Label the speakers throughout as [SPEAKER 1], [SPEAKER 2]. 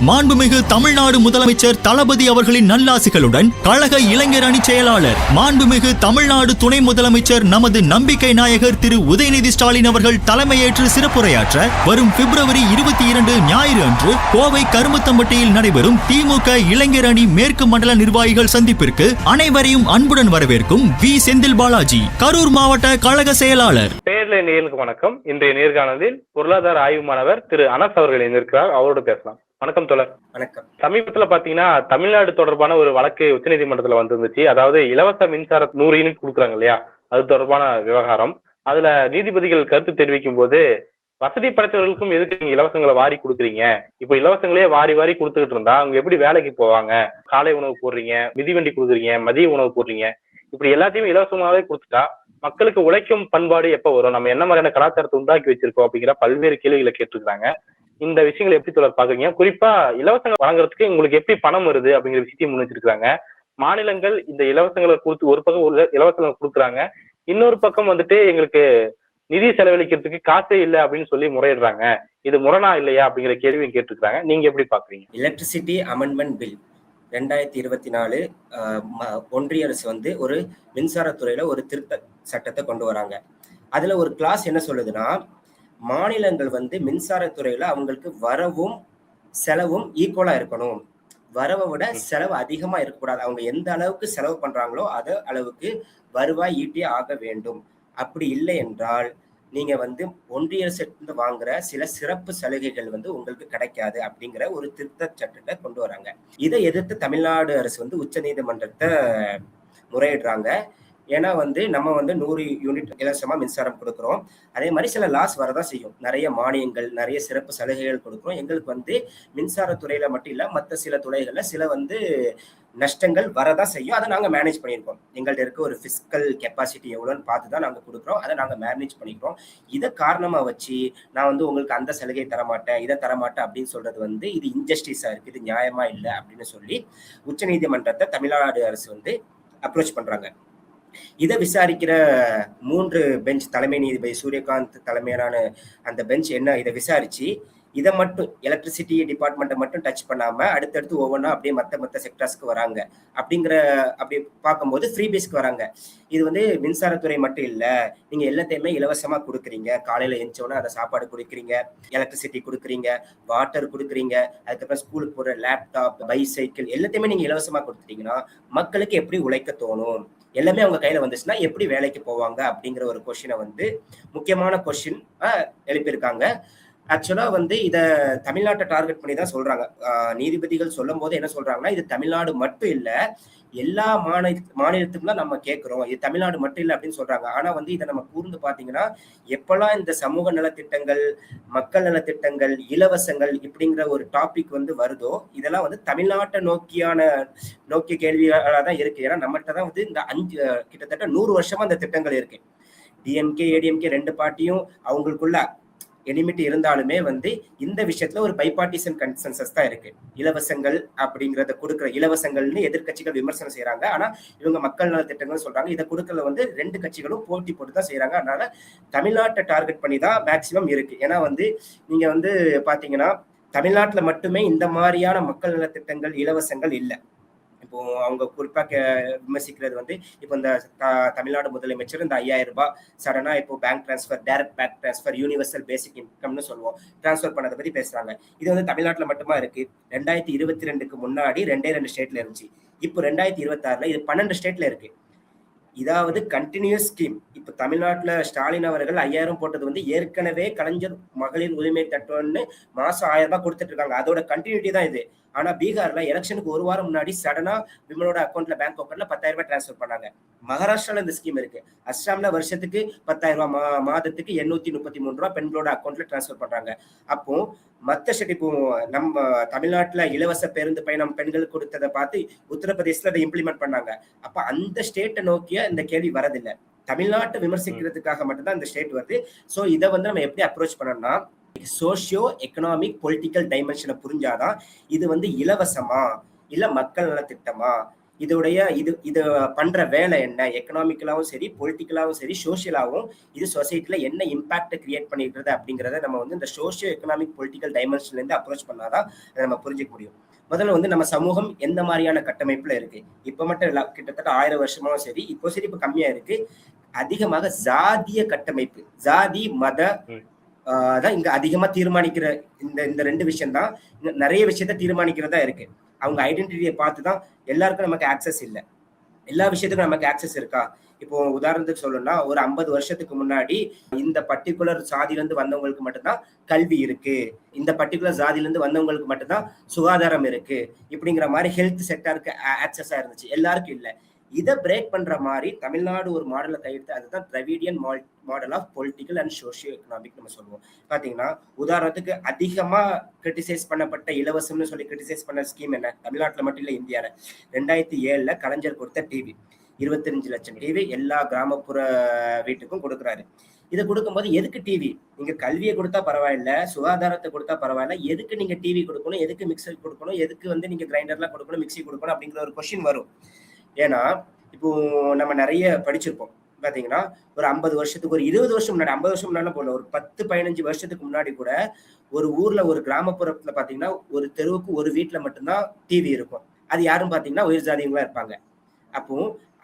[SPEAKER 1] மாண்புமிகு தமிழ்நாடு முதலமைச்சர் தளபதி அவர்களின் நல்லாசிகளுடன் கழக இளைஞர் அணி செயலாளர் மாண்புமிகு தமிழ்நாடு துணை முதலமைச்சர் நமது நம்பிக்கை நாயகர் திரு உதயநிதி ஸ்டாலின் அவர்கள் தலைமையேற்று சிறப்புரையாற்ற வரும் பிப்ரவரி 22 ஞாயிறு அன்று கோவை கருமத்தம்பட்டியில் நடைபெறும் திமுக இளைஞர் அணி மேற்கு மண்டல நிர்வாகிகள் சந்திப்பிற்கு அனைவரையும் அன்புடன் வரவேற்கும் வி செந்தில் பாலாஜி, கரூர் மாவட்ட கழக செயலாளர்.
[SPEAKER 2] நேயர்களுக்கு வணக்கம். இன்றைய நேர்காணலில் பொருளாதார ஆய்வு மாணவர் திரு அனஸ் அவர்கள் இருக்கிறார். அவரோடு பேசலாம். வணக்கம் தோழர்.
[SPEAKER 3] வணக்கம்.
[SPEAKER 2] சமீபத்துல பாத்தீங்கன்னா தமிழ்நாடு தொடர்பான ஒரு வழக்கு உச்சநீதிமன்றத்துல வந்துருந்துச்சு. அதாவது இலவச மின்சார 100 யூனிட் கொடுக்குறாங்க இல்லையா, அது தொடர்பான விவகாரம். அதுல நீதிபதிகள் கருத்து தெரிவிக்கும் போது, வசதி படைத்தவர்களுக்கும் எதுக்கு நீங்க இலவசங்களை வாரி கொடுக்குறீங்க, இப்ப இலவசங்களே வாரி வாரி கொடுத்துக்கிட்டு இருந்தா அவங்க எப்படி வேலைக்கு போவாங்க, காலை உணவு போடுறீங்க, மிதிவண்டி கொடுக்குறீங்க, மதிய உணவு போடுறீங்க, இப்படி எல்லாத்தையுமே இலவசமாவே கொடுத்துட்டா மக்களுக்கு உழைக்கும் பண்பாடு எப்ப வரும், நம்ம என்ன மாதிரியான கலாச்சாரத்தை உண்டாக்கி வச்சிருக்கோம் அப்படிங்கிற பல்வேறு கேள்விகளை கேட்டிருக்காங்க. இந்த விஷயங்களை எப்படி தொடர் பாக்குறீங்க? குறிப்பா இலவசங்கள் வழங்குறதுக்கு உங்களுக்கு எப்படி பணம் வருது அப்படிங்கிற விஷயத்தையும் முன் வச்சிருக்காங்க. மாநிலங்கள் இந்த இலவசங்களை கொடுத்து ஒரு பக்கம் இலவசங்கள் கொடுக்குறாங்க, இன்னொரு பக்கம் வந்துட்டு எங்களுக்கு நிதி செலவழிக்கிறதுக்கு காசே இல்லை அப்படின்னு சொல்லி முறையிடுறாங்க. இது முரணா இல்லையா அப்படிங்கிற கேள்வியும் கேட்டிருக்காங்க. நீங்க எப்படி பாக்குறீங்க?
[SPEAKER 3] எலக்ட்ரிசிட்டி அமெண்ட்மெண்ட் பில் 2024 ஒன்றிய அரசு ஒரு மின்சாரத்துறையில ஒரு திருத்த சட்டத்தை கொண்டு வராங்க. அதுல ஒரு கிளாஸ் என்ன சொல்லுதுன்னா, மாநிலங்கள் மின்சாரத்துறையில அவங்களுக்கு வரவும் செலவும் ஈக்குவலா இருக்கணும், வரவை விட செலவு அதிகமா இருக்கக்கூடாது, அவங்க எந்த அளவுக்கு செலவு பண்றாங்களோ அது அளவுக்கு வருவாய் ஈட்டியே ஆக வேண்டும். அப்படி இல்லை என்றால் நீங்க ஒன்றிய அரசு வாங்குற சில சிறப்பு சலுகைகள் உங்களுக்கு கிடைக்காது அப்படிங்கிற ஒரு திருத்த சட்டத்தை கொண்டு வராங்க. இதை எதிர்த்து தமிழ்நாடு அரசு உச்ச நீதிமன்றத்தை முறையிடுறாங்க. ஏன்னா நம்ம 100 யூனிட் இலவசமா மின்சாரம் கொடுக்குறோம், அதே மாதிரி சில லாஸ் வரதான் செய்யும், நிறைய மானியங்கள் நிறைய சிறப்பு சலுகைகள் கொடுக்குறோம், எங்களுக்கு மின்சாரத்துறையில மட்டும் இல்ல மற்ற சில துறைகள்ல சில நஷ்டங்கள் வரதான் செய்யும். அதை நாங்க மேனேஜ் பண்ணியிருக்கோம். எங்கள்ட்ட இருக்க ஒரு பிசிக்கல் கெப்பாசிட்டி எவ்வளோன்னு பார்த்து தான் நாங்க கொடுக்குறோம், அதை நாங்க மேனேஜ் பண்ணிக்கிறோம். இதை காரணமா வச்சு நான் உங்களுக்கு அந்த சலுகை தரமாட்டேன் இதை தரமாட்டேன் அப்படின்னு சொல்றது இது இன்ஜஸ்டிஸா இருக்கு, இது நியாயமா இல்லை அப்படின்னு சொல்லி உச்ச நீதிமன்றத்தை தமிழ்நாடு அரசு அப்ரோச் பண்றாங்க. இதை விசாரிக்கிற 3 பெஞ்ச் தலைமை நீதிபதி சூரியகாந்த் தலைமையிலான அந்த பெஞ்ச் இதை விசாரிச்சு இதை மட்டும் எலக்ட்ரிசிட்டி டிபார்ட்மெண்ட்டை மட்டும் டச் பண்ணாம அடுத்தடுத்து ஒவ்வொன்றா அப்படியே மற்ற செக்டர்ஸ்க்கு வராங்க. அப்படி பார்க்கும்போது ஃப்ரீ பேஸ்க்கு வராங்க. இது மின்சாரத்துறை மட்டும் இல்ல, நீங்க எல்லாத்தையுமே இலவசமா கொடுக்குறீங்க, காலையில எழுந்தோன்னா அதை சாப்பாடு கொடுக்குறீங்க, எலக்ட்ரிசிட்டி கொடுக்குறீங்க, வாட்டர் கொடுக்குறீங்க, அதுக்கப்புறம் ஸ்கூலுக்கு போற லேப்டாப் பைசைக்கிள் எல்லாத்தையுமே நீங்க இலவசமா கொடுத்துட்டீங்கன்னா மக்களுக்கு எப்படி உழைக்க தோணும், எல்லாமே அவங்க கையில வந்துச்சுன்னா எப்படி வேலைக்கு போவாங்க அப்படிங்கிற ஒரு கொஸ்டினை முக்கியமான கொஸ்டின் எழுப்பியிருக்காங்க. ஆக்சுவலா இதை தமிழ்நாட்டை டார்கெட் பண்ணி தான் சொல்றாங்க. நீதிபதிகள் சொல்லும் போது என்ன சொல்றாங்கன்னா, இது தமிழ்நாடு மட்டும் இல்ல எல்லா மாநிலத்துக்கும் தான் நம்ம கேட்கிறோம், இது தமிழ்நாடு மட்டும் இல்லை அப்படின்னு சொல்றாங்க. ஆனா இதை நம்ம கூர்ந்து பாத்தீங்கன்னா எப்பெல்லாம் இந்த சமூக நலத்திட்டங்கள் மக்கள் நலத்திட்டங்கள் இலவசங்கள் இப்படிங்கிற ஒரு டாபிக் வருதோ இதெல்லாம் தமிழ்நாட்டை நோக்கிய கேள்விகளாக தான் இருக்கு. ஏன்னா நம்மகிட்ட தான் இந்த கிட்டத்தட்ட 100 வருஷமா இந்த திட்டங்கள் இருக்கு. டிஎம்கே ஏடிஎம்கே 2 பார்ட்டியும் அவங்களுக்குள்ள எனிமிட்டி இருந்தாலுமே இந்த விஷயத்துல ஒரு பைபார்ட்டிசன் கன்சென்சஸ் தான் இருக்கு. இலவசங்கள் அப்படிங்கறத கொடுக்குற இலவசங்கள்னு எதிர்கட்சிகள் விமர்சனம் செய்யறாங்க, ஆனா இவங்க மக்கள் நல திட்டங்கள் சொல்றாங்க. இதை கொடுக்கறத 2 கட்சிகளும் போட்டி போட்டு தான் செய்யறாங்க. அதனால தமிழ்நாட்டை டார்கெட் பண்ணி தான் மேக்சிமம் இருக்கு. ஏன்னா நீங்க பாத்தீங்கன்னா தமிழ்நாட்டுல மட்டுமே இந்த மாதிரியான மக்கள் நல திட்டங்கள் இலவசங்கள் இல்லை. இப்போ அவங்க குறிப்பா விமர்சிக்கிறது இப்போ இந்த தமிழ்நாடு முதலமைச்சர் இந்த 5000 ரூபாய் சடனா இப்போ bank transfer, direct bank transfer, universal basic இன்கம்னு சொல்லுவோம், டிரான்ஸ்பர் பண்ணதை பத்தி பேசுறாங்க. இது தமிழ்நாட்டுல மட்டுமா இருக்கு. 2022க்கு முன்னாடி 2 ஸ்டேட்ல இருந்துச்சு. இப்போ 2026ல இது 12 ஸ்டேட்ல இருக்கு. இதாவது கண்டினியூஸ் ஸ்கீம். இப்ப தமிழ்நாட்டுல ஸ்டாலின் அவர்கள் 5000 போட்டது ஏற்கனவே கலைஞர் மகளிர் உரிமை தட்டுவன்னு மாசம் 1000 ரூபாய் கொடுத்துட்டு இருக்காங்க, அதோட கண்டினியூட்டி தான் இது. ஆனா பீகார்ல எலெக்ஷனுக்கு 1 வாரம் முன்னாடி சடனா விமலோட அக்கௌண்ட்ல பேங்க் அக்கௌண்ட்ல 10,000 ரூபாய் டிரான்ஸ்பர் பண்ணாங்க. மகாராஷ்டிரால இந்த ஸ்கீம் இருக்கு. அஸ்ஸாம்ல வருஷத்துக்கு 10,000 ரூபாய், மாதத்துக்கு 833 ரூபாய் பெண்களோட அக்கௌண்ட்ல டிரான்ஸ்பர் பண்றாங்க. அப்போ மத்த ஸ்டேட் இப்போ நம்ம தமிழ்நாட்டுல இலவச பேருந்து பயணம் பெண்களுக்கு கொடுத்ததை பார்த்து உத்தரப்பிரதேசத்துல அதை இம்ப்ளிமெண்ட் பண்ணாங்க. அப்ப அந்த ஸ்டேட்டை நோக்கிய இந்த கேள்வி வரதில்லை, தமிழ்நாட்டை விமர்சிக்கிறதுக்காக மட்டும்தான் இந்த ஸ்டேட் வருது. சோ இதை நம்ம எப்படி அப்ரோச் பண்ணோம்னா, சோசியோ எக்கனாமிக் பொலிட்டிக்கல் டைமென்ஷனை புரிஞ்சாதான் இது இலவசமா இல்ல மக்கள் நல திட்டமா இதோடைய இது பண்ற வேலை என்ன, எக்கனாமிக்கலாவும் சரி, பொலிட்டிக்கலாவும் சரி, சோசியலாவும் இது சொசைட்டில என்ன இம்பாக்ட் கிரியேட் பண்ணிருக்கிறது அப்படிங்கிறத நம்ம வந்து இந்த சோசியோ எக்கனாமிக் பொலிட்டிக்கல் டைமென்ஷன்ல இருந்து அப்ரோச் பண்ணாதான் அதை நம்ம புரிஞ்சுக்க முடியும். முதல்ல வந்து நம்ம சமூகம் எந்த மாதிரியான கட்டமைப்புல இருக்கு, இப்ப மட்டும் இல்ல, கிட்டத்தட்ட 1000 வருஷமாவும் சரி, இப்போ சரி, இப்ப கம்மியா இருக்கு. அதிகமாக ஜாதிய கட்டமைப்பு, ஜாதி மத தான் இங்க அதிகமா தீர்மானிக்கிற இந்த 2 விஷயம் தான் நிறைய விஷயத்த தீர்மானிக்கிறதா இருக்கு. அவங்க ஐடென்டிட்டியை பார்த்து தான் எல்லாருக்கும் நமக்கு ஆக்சஸ் இல்லை. எல்லா விஷயத்துக்கும் நமக்கு ஆக்சஸ் இருக்கா? இப்போ உதாரணத்துக்கு சொல்லணும்னா, ஒரு 50 வருஷத்துக்கு முன்னாடி இந்த பர்டிகுலர் சாதியில இருந்து வந்தவங்களுக்கு மட்டும்தான் கல்வி இருக்கு, இந்த பர்டிகுலர் சாதியில இருந்து வந்தவங்களுக்கு மட்டும்தான் சுகாதாரம் இருக்கு, இப்படிங்கிற மாதிரி ஹெல்த் செக்டருக்கு ஆக்சஸா இருந்துச்சு, எல்லாருக்கும் இல்லை. இதை பிரேக் பண்ற மாதிரி தமிழ்நாடு ஒரு மாடலை கையெடுத்து, அதுதான் Dravidian model of political and socio economic நம்ம சொல்லுவோம். பாத்தீங்கன்னா உதாரணத்துக்கு அதிகமா கிரிட்டிசைஸ் பண்ணப்பட்ட இலவசம்னு சொல்லி கிரிட்டிசைஸ் பண்ண ஸ்கீம் என்ன, தமிழ்நாட்டுல மட்டும் இல்ல இந்தியால, 2007 கலைஞர் கொடுத்த டிவி, 25 லட்சம் டிவி எல்லா கிராமப்புற வீட்டுக்கும் கொடுக்குறாரு. இதை கொடுக்கும்போது எதுக்கு டிவி? நீங்க கல்வியை கொடுத்தா பரவாயில்ல, சுகாதாரத்தை கொடுத்தா பரவாயில்ல, எதுக்கு நீங்க டிவி கொடுக்கணும், எதுக்கு மிக்சர் கொடுக்கணும், எதுக்கு வந்து நீங்க கிரைண்டர்லாம் கொடுக்கணும், மிக்சி கொடுக்கணும் அப்படிங்கிற ஒரு கொஸ்டின் வரும். ஏன்னா இப்போ நம்ம நிறைய படிச்சிருப்போம். பாத்தீங்கன்னா ஒரு 50 வருஷத்துக்கு, ஒரு 20 வருஷம் முன்னாடி, 50 வருஷம் முன்னாடி போல, ஒரு 10-15 வருஷத்துக்கு முன்னாடி கூட ஒரு ஊர்ல, ஒரு கிராமப்புறத்துல பாத்தீங்கன்னா ஒரு தெருவுக்கு ஒரு வீட்டுல மட்டும்தான் டிவி இருக்கும். அது யாரும் பாத்தீங்கன்னா உயர் ஜாதியங்களா இருப்பாங்க. அப்போ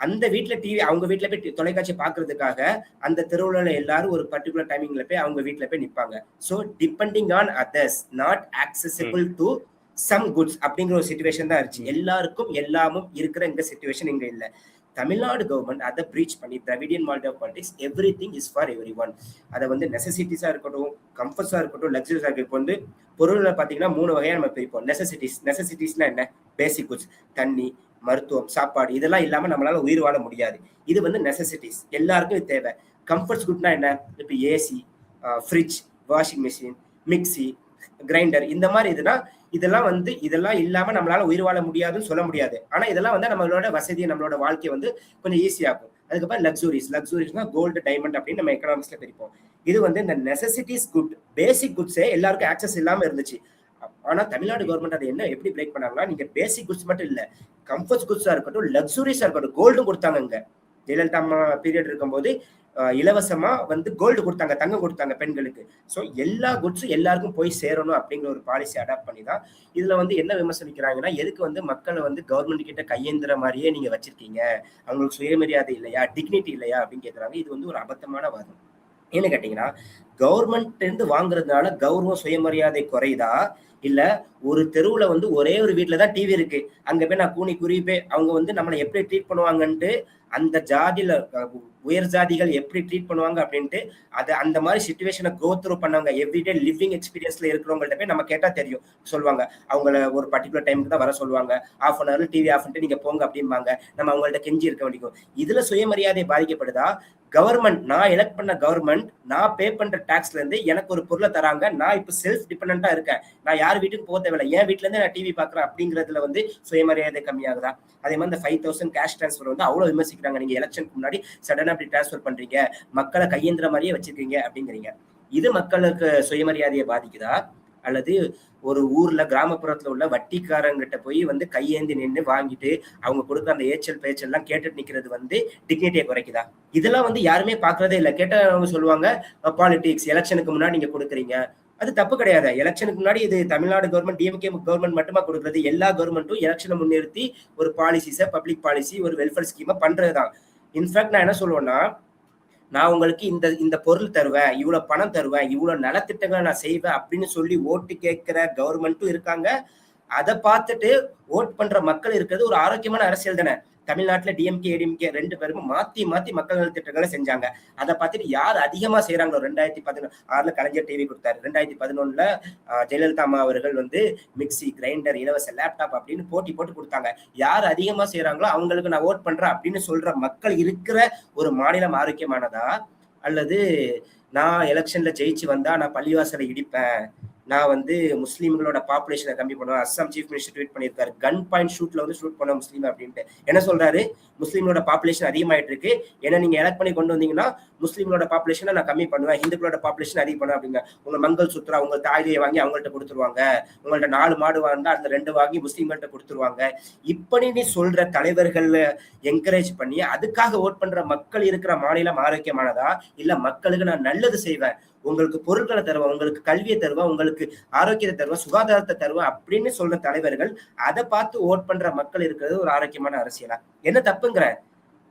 [SPEAKER 3] அந்த வீட்டுல டிவி, அவங்க வீட்டுல போய் தொலைக்காட்சி பாக்குறதுக்காக அந்த தெருவுல எல்லாரும் ஒரு பர்டிகுலர் டைமிங்ல போய் அவங்க வீட்டுல போய் நிப்பாங்க. So depending on others, not accessible to some goods அப்படிங்கிற ஒரு சிச்சுவேஷன் தான் இருந்துச்சு. எல்லாருக்கும் எல்லாமும் இருக்கிற இந்த சிச்சுவேஷன் இங்க இல்ல. தமிழ்நாடு கவர்மெண்ட் அதை பிரீச் பண்ணி Dravidian model of politics, everything is for everyone. அதை வந்து நெசசிட்டிஸா இருக்கட்டும், கம்ஃபர்ட்ஸா இருக்கட்டும், லக்ஸரிஸா இருக்கும். இப்போ வந்து பொருள்ல பாத்தீங்கன்னா 3 வகையா நம்ம பிரிப்போம். நெசசிட்டிஸ்னா என்ன? பேசிக் குட்ஸ், தண்ணி, மருத்துவம், சாப்பாடு, இதெல்லாம் இல்லாம நம்மளால உயிர் வாழ முடியாது. இது வந்து நெசசிட்டிஸ், எல்லாருக்கும் இது தேவை. கம்ஃபர்ட்ஸ் குட்னா என்ன? இப்போ AC, fridge, washing machine, mixie, grinder, இந்த மாதிரி இதெல்லாம் இல்லாம நம்மளால உயிர் வாழ முடியாதுன்னு சொல்ல முடியாது. ஆனா இதெல்லாம் வந்து நம்மளோட வசதியை, நம்மளோட வாழ்க்கையை வந்து கொஞ்சம் ஈஸியாகும். அதுக்கப்புறம் லக்ஸுரிஸ்னா கோல்டு, டைமண்ட் அப்படின்னு நம்ம எக்கனாமிக்ஸ்ல பிரிப்போம். இது வந்து இந்த நெசசிட்டிஸ் குட், பேசிக் குட்ஸே எல்லாருக்கும் ஆக்சஸ் இல்லாம இருந்துச்சு. ஆனா தமிழ்நாடு கவர்மெண்ட் அதை என்ன எப்படி பிரேக் பண்ணாங்கன்னா, நீங்க பேசிக் குட்ஸ் மட்டும் இல்ல, கம்ஃபர்ட் குட்ஸா இருக்கட்டும், லக்ஸுரிஸா இருக்கட்டும், கோல்டும் கொடுத்தாங்க. இங்க ஜெயலலிதா அம்மா பீரியட் இருக்கும்போது இலவசமா வந்து கோல்டு கொடுத்தாங்க, தங்கம் கொடுத்தாங்க பெண்களுக்கு. ஸோ எல்லா குட்ஸும் எல்லாருக்கும் போய் சேரணும் அப்படிங்கிற ஒரு பாலிசி அடாப்ட் பண்ணி தான். இதுல வந்து என்ன விமர்சனிக்கிறாங்கன்னா, எதுக்கு வந்து மக்களை வந்து கவர்மெண்ட் கிட்ட கையேந்திர மாதிரியே நீங்க வச்சிருக்கீங்க, அவங்களுக்கு சுயமரியாதை இல்லையா, டிக்னிட்டி இல்லையா அப்படின்னு கேட்கறாங்க. இது வந்து ஒரு அபத்தமான வாதம். ஏன்னு கேட்டீங்கன்னா, கவர்மெண்ட் இருந்து வாங்குறதுனால கௌரவம், சுயமரியாதை குறையுதா, இல்ல ஒரு தெருவுல வந்து ஒரே ஒரு வீட்டுலதான் டிவி இருக்கு, அங்க போய் நான் கூனி குருவி அவங்க வந்து நம்மளை எப்படி ட்ரீட் பண்ணுவாங்கன்ட்டு, அந்த ஜாதியில உயர் ஜாதிகள் எப்படி ட்ரீட் பண்ணுவாங்க அப்படின்ட்டு அதை அந்த மாதிரி சிச்சுவேஷனை கோ த்ரூ பண்ணவங்க, எவ்ரிடே லிவிங் எக்ஸ்பீரியன்ஸ்ல இருக்கிறவங்கள்ட்ட போய் நம்ம கேட்டா தெரியும். சொல்லுவாங்க, அவங்கள ஒரு பர்டிகுலர் டைமுக்கு தான் வர சொல்லுவாங்க, ½ அன் ஹவர் டிவி ஆஃப் பண்ணிட்டு நீங்க போங்க அப்படிம்பாங்க. நம்ம அவங்கள்ட்ட கெஞ்சி இருக்க வேண்டிக்கும். இதுல சுயமரியாதை பாதிக்கப்படுதா? கவர்மெண்ட், நான் எலெக்ட் பண்ண கவர்மெண்ட், நான் பே பண்ற டாக்ஸ்ல இருந்து எனக்கு ஒரு பொருளை தராங்க, நான் இப்ப செல்ஃப் டிபெண்டா இருக்கேன், நான் யார் வீட்டுக்கு போக தேவையில்லை, என் வீட்டுல இருந்து நான் டிவி பாக்குறேன் அப்படிங்கிறதுல வந்து சுயமரியாதை கம்மியாகுதா? அதே மாதிரி இந்த 5000 கேஷ் டிரான்ஸ்பர் வந்து அவ்வளவு விமர்சிக்கிறாங்க. நீங்க எலெக்ஷனுக்கு முன்னாடி சடனா அப்படி டிரான்ஸ்பர் பண்றீங்க, மக்களை கையேந்திர மாதிரியே வச்சிருக்கீங்க அப்படிங்கிறீங்க. இது மக்களுக்கு சுயமரியாதையை பாதிக்குதா? அல்லது ஒரு ஊர்ல கிராமப்புறத்துல உள்ள வட்டிக்காரங்கிட்ட போய் வந்து கையேந்தி நின்று வாங்கிட்டு அவங்க கொடுக்குற அந்த ஏச்சல் பேச்சல் எல்லாம் கேட்டுட்டு நிக்கிறது வந்து டிக்னிட்டியை குறைக்குதா? இதெல்லாம் வந்து யாருமே பாக்குறதே இல்லை. கேட்ட அவங்க சொல்லுவாங்க, பாலிடிக்ஸ், எலெக்ஷனுக்கு முன்னாடி நீங்க கொடுக்குறீங்க. அது தப்பு கிடையாது. எலெக்ஷனுக்கு முன்னாடி இது தமிழ்நாடு கவர்மெண்ட், டிஎம்கே கவர்மெண்ட் மட்டுமா கொடுக்குறது? எல்லா கவர்மெண்ட்டும் எலெக்ஷனை முன்னிறுத்தி ஒரு பாலிசிஸை, பப்ளிக் பாலிசி, ஒரு வெல்ஃபேர் ஸ்கீமை பண்றதுதான். இன்ஃபேக்ட் நான் என்ன சொல்லுவேன்னா, நான் உங்களுக்கு இந்த பொருள் தருவேன், இவ்வளவு பணம் தருவேன், இவ்வளவு நலத்திட்டங்களை நான் செய்வேன் அப்படின்னு சொல்லி ஓட்டு கேட்கிற கவர்மெண்ட்டும் இருக்காங்க. அதை பார்த்துட்டு ஓட் பண்ற மக்கள் இருக்கிறது ஒரு ஆரோக்கியமான அரசியல் தானே. தமிழ்நாட்டுல டிஎம்கே, ஏடிஎம்கே 2 பேருமே மாத்தி மக்கள் நலத்திட்டங்களை செஞ்சாங்க. அதை பார்த்துட்டு யார் அதிகமா செய்யறாங்களோ, 2016 கலைஞர் டிவி கொடுத்தாரு, 2011 ஜெயலலிதா அம்மா அவர்கள் வந்து மிக்சி, கிரைண்டர், இலவச லேப்டாப் அப்படின்னு போட்டு கொடுத்தாங்க. யார் அதிகமா செய்யறாங்களோ அவங்களுக்கு நான் ஓட் பண்றேன் அப்படின்னு சொல்ற மக்கள் இருக்கிற ஒரு மாநிலம் ஆரோக்கியமானதா? அல்லது நான் எலெக்ஷன்ல ஜெயிச்சு வந்தா நான் பள்ளிவாசலை இடிப்பேன், நான் வந்து முஸ்லீம்களோட பாப்புலேஷனை கம்மி பண்ணுவேன். அஸ்ஸாம் சீஃப் மினிஸ்டர் ட்வீட் பண்ணியிருக்காரு, கன் பாயிண்ட் ஷூட்ல வந்து ஷூட் பண்ண முஸ்லீம் அப்படின்ட்டு. என்ன சொல்றாரு, முஸ்லீம்களோட பாப்புலேஷன் அதிகமாயிட்டு இருக்கு, ஏன்னா நீங்க எலக்ட் பண்ணி கொண்டு வந்தீங்கன்னா முஸ்லீம்களோட பாப்புலேஷனை நான் கம்மி பண்ணுவேன், இந்துக்களோட பாப்புலேஷன் அதிகம் பண்ணுவேன் அப்படிங்க. உங்க மங்கள் சுத்ரா உங்க தாலியை வாங்கி அவங்கள்ட்ட கொடுத்துருவாங்க, உங்கள்ட்ட 4 மாடு வாழ்ந்தா அதுல 2 வாங்கி முஸ்லீம்கள்ட்ட கொடுத்துருவாங்க. இப்படி நீ சொல்ற தலைவர்கள் என்கரேஜ் பண்ணி அதுக்காக ஓட் பண்ற மக்கள் இருக்கிற மாநிலம் ஆரோக்கியமானதா, இல்ல மக்களுக்கு நான் நல்லது செய்வேன், உங்களுக்கு பொருட்களை தருவேன், உங்களுக்கு கல்வியை தருவேன், உங்களுக்கு ஆரோக்கியத்தை தருவேன், சுகாதாரத்தை தருவேன் அப்படின்னு சொல்ற தலைவர்கள் அதை பார்த்து ஓட் பண்ற மக்கள் இருக்கிறது ஒரு ஆரோக்கியமான அரசியலா? என்ன தப்புங்கிற?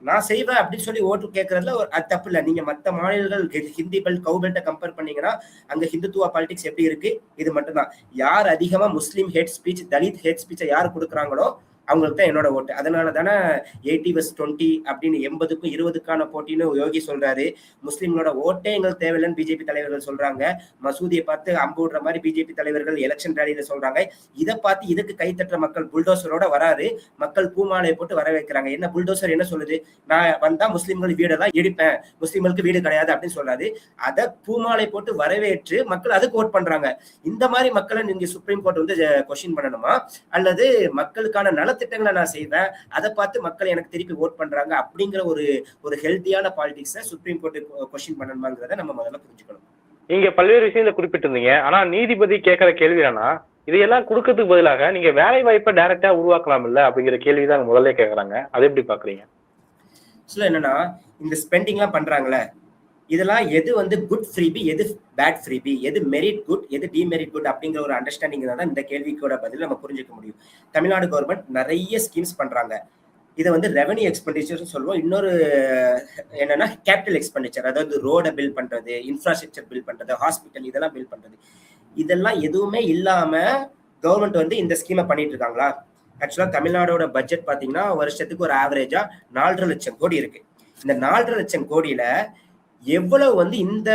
[SPEAKER 3] நான் செய்வேன் அப்படின்னு சொல்லி ஓட்டு கேட்கறதுல அது தப்பு இல்லை. நீங்க மற்ற மாநிலங்கள் ஹிந்தி பெல்ட் கவு பெல்ட்டை கம்பேர் பண்ணீங்கன்னா அங்க ஹிந்துத்துவா பாலிடிக்ஸ் எப்படி இருக்கு? இது மட்டும்தான். யார் அதிகமா முஸ்லீம் ஹேட் ஸ்பீச், தலித் ஹேட் ஸ்பீச்சை யார் கொடுக்குறாங்களோ அவங்களுக்கு தான் என்னோட ஓட்டு. அதனால தானே 80 அப்படின்னு 80க்கும் 20க்கான போட்டின்னு யோகி சொல்றாரு. முஸ்லீம்களோட ஓட்டே எங்களுக்கு தேவையில்லைன்னு பிஜேபி தலைவர்கள் சொல்றாங்க. மசூதியை பார்த்து அம்பு விடுற மாதிரி பிஜேபி தலைவர்கள் எலெக்ஷன் ரேலியில சொல்றாங்க. இதை பார்த்து இதுக்கு கை தட்டுற மக்கள் புல்டோசரோட வராது, மக்கள் பூமாலையை போட்டு வர வைக்கிறாங்க. என்ன புல்டோசர் என்ன சொல்லுது, நான் வந்தா முஸ்லீம்கள் வீடெல்லாம் இடிப்பேன், முஸ்லீம்களுக்கு வீடு கிடையாது அப்படின்னு சொல்லாது. அதை பூமாலை போட்டு வரவேற்று மக்கள் அதுக்கு ஓட் பண்றாங்க. இந்த மாதிரி மக்களை நீங்க சுப்ரீம் கோர்ட் வந்து கொஸ்டின் பண்ணணுமா, அல்லது மக்களுக்கான நலத்திட்டங்களை நான் செய்வேன் அதை பார்த்து மக்கள் எனக்கு திருப்பி ஓட் பண்றாங்க அப்படிங்கிற ஒரு ஹெல்த்தியான பாலிடிக்ஸை சுப்ரீம் கோர்ட் கொஸ்டின் பண்ணணுமாங்கிறத நம்ம முதல்ல புரிஞ்சுக்கணும்.
[SPEAKER 2] நீங்க பல்வேறு விஷயங்களை குறிப்பிட்டிருந்தீங்க. ஆனா நீதிபதி கேட்கிற கேள்வி என்னன்னா, இதையெல்லாம் கொடுக்கறதுக்கு பதிலாக நீங்க வேலை வாய்ப்பை டைரக்டா உருவாக்கலாம் இல்ல அப்படிங்கிற கேள்விதான் முதல்ல கேட்கறாங்க. அதை எப்படி பாக்குறீங்க?
[SPEAKER 3] என்னன்னா, இந்த ஸ்பெண்டிங் எல்லாம் பண்றாங்களே, இதெல்லாம் எது வந்து குட் ஃப்ரீபி, எது பேட் ஃப்ரீபி, எது மெரிட் குட், எது டிமெரிட் குட் அப்படிங்கிற ஒரு அண்டர்ஸ்டாண்டிங் தான் இந்த கேள்விக்கோட பதில் நம்ம புரிஞ்சுக்க முடியும். தமிழ்நாடு கவர்மெண்ட் நிறைய ஸ்கீம்ஸ் பண்றாங்க. இதை வந்து ரெவன்யூ எக்ஸ்பெண்டிச்சர் சொல்லுவோம். இன்னொரு என்னன்னா கேபிட்டல் எக்ஸ்பெண்டிச்சர், அதாவது ரோடை பில்ட் பண்றது, இன்ஃப்ராஸ்ட்ரக்சர் பில்ட் பண்றது, ஹாஸ்பிட்டல் இதெல்லாம் பில்ட் பண்றது. இதெல்லாம் எதுவுமே இல்லாம கவர்மெண்ட் வந்து இந்த ஸ்கீமை பண்ணிட்டு இருக்காங்களா? ஆக்சுவலா தமிழ்நாடோட பட்ஜெட் பாத்தீங்கன்னா வருஷத்துக்கு ஒரு ஆவரேஜா 4.5 லட்சம் கோடி இருக்கு. இந்த 4.5 லட்சம் கோடியில எவ்வளவு வந்து இந்த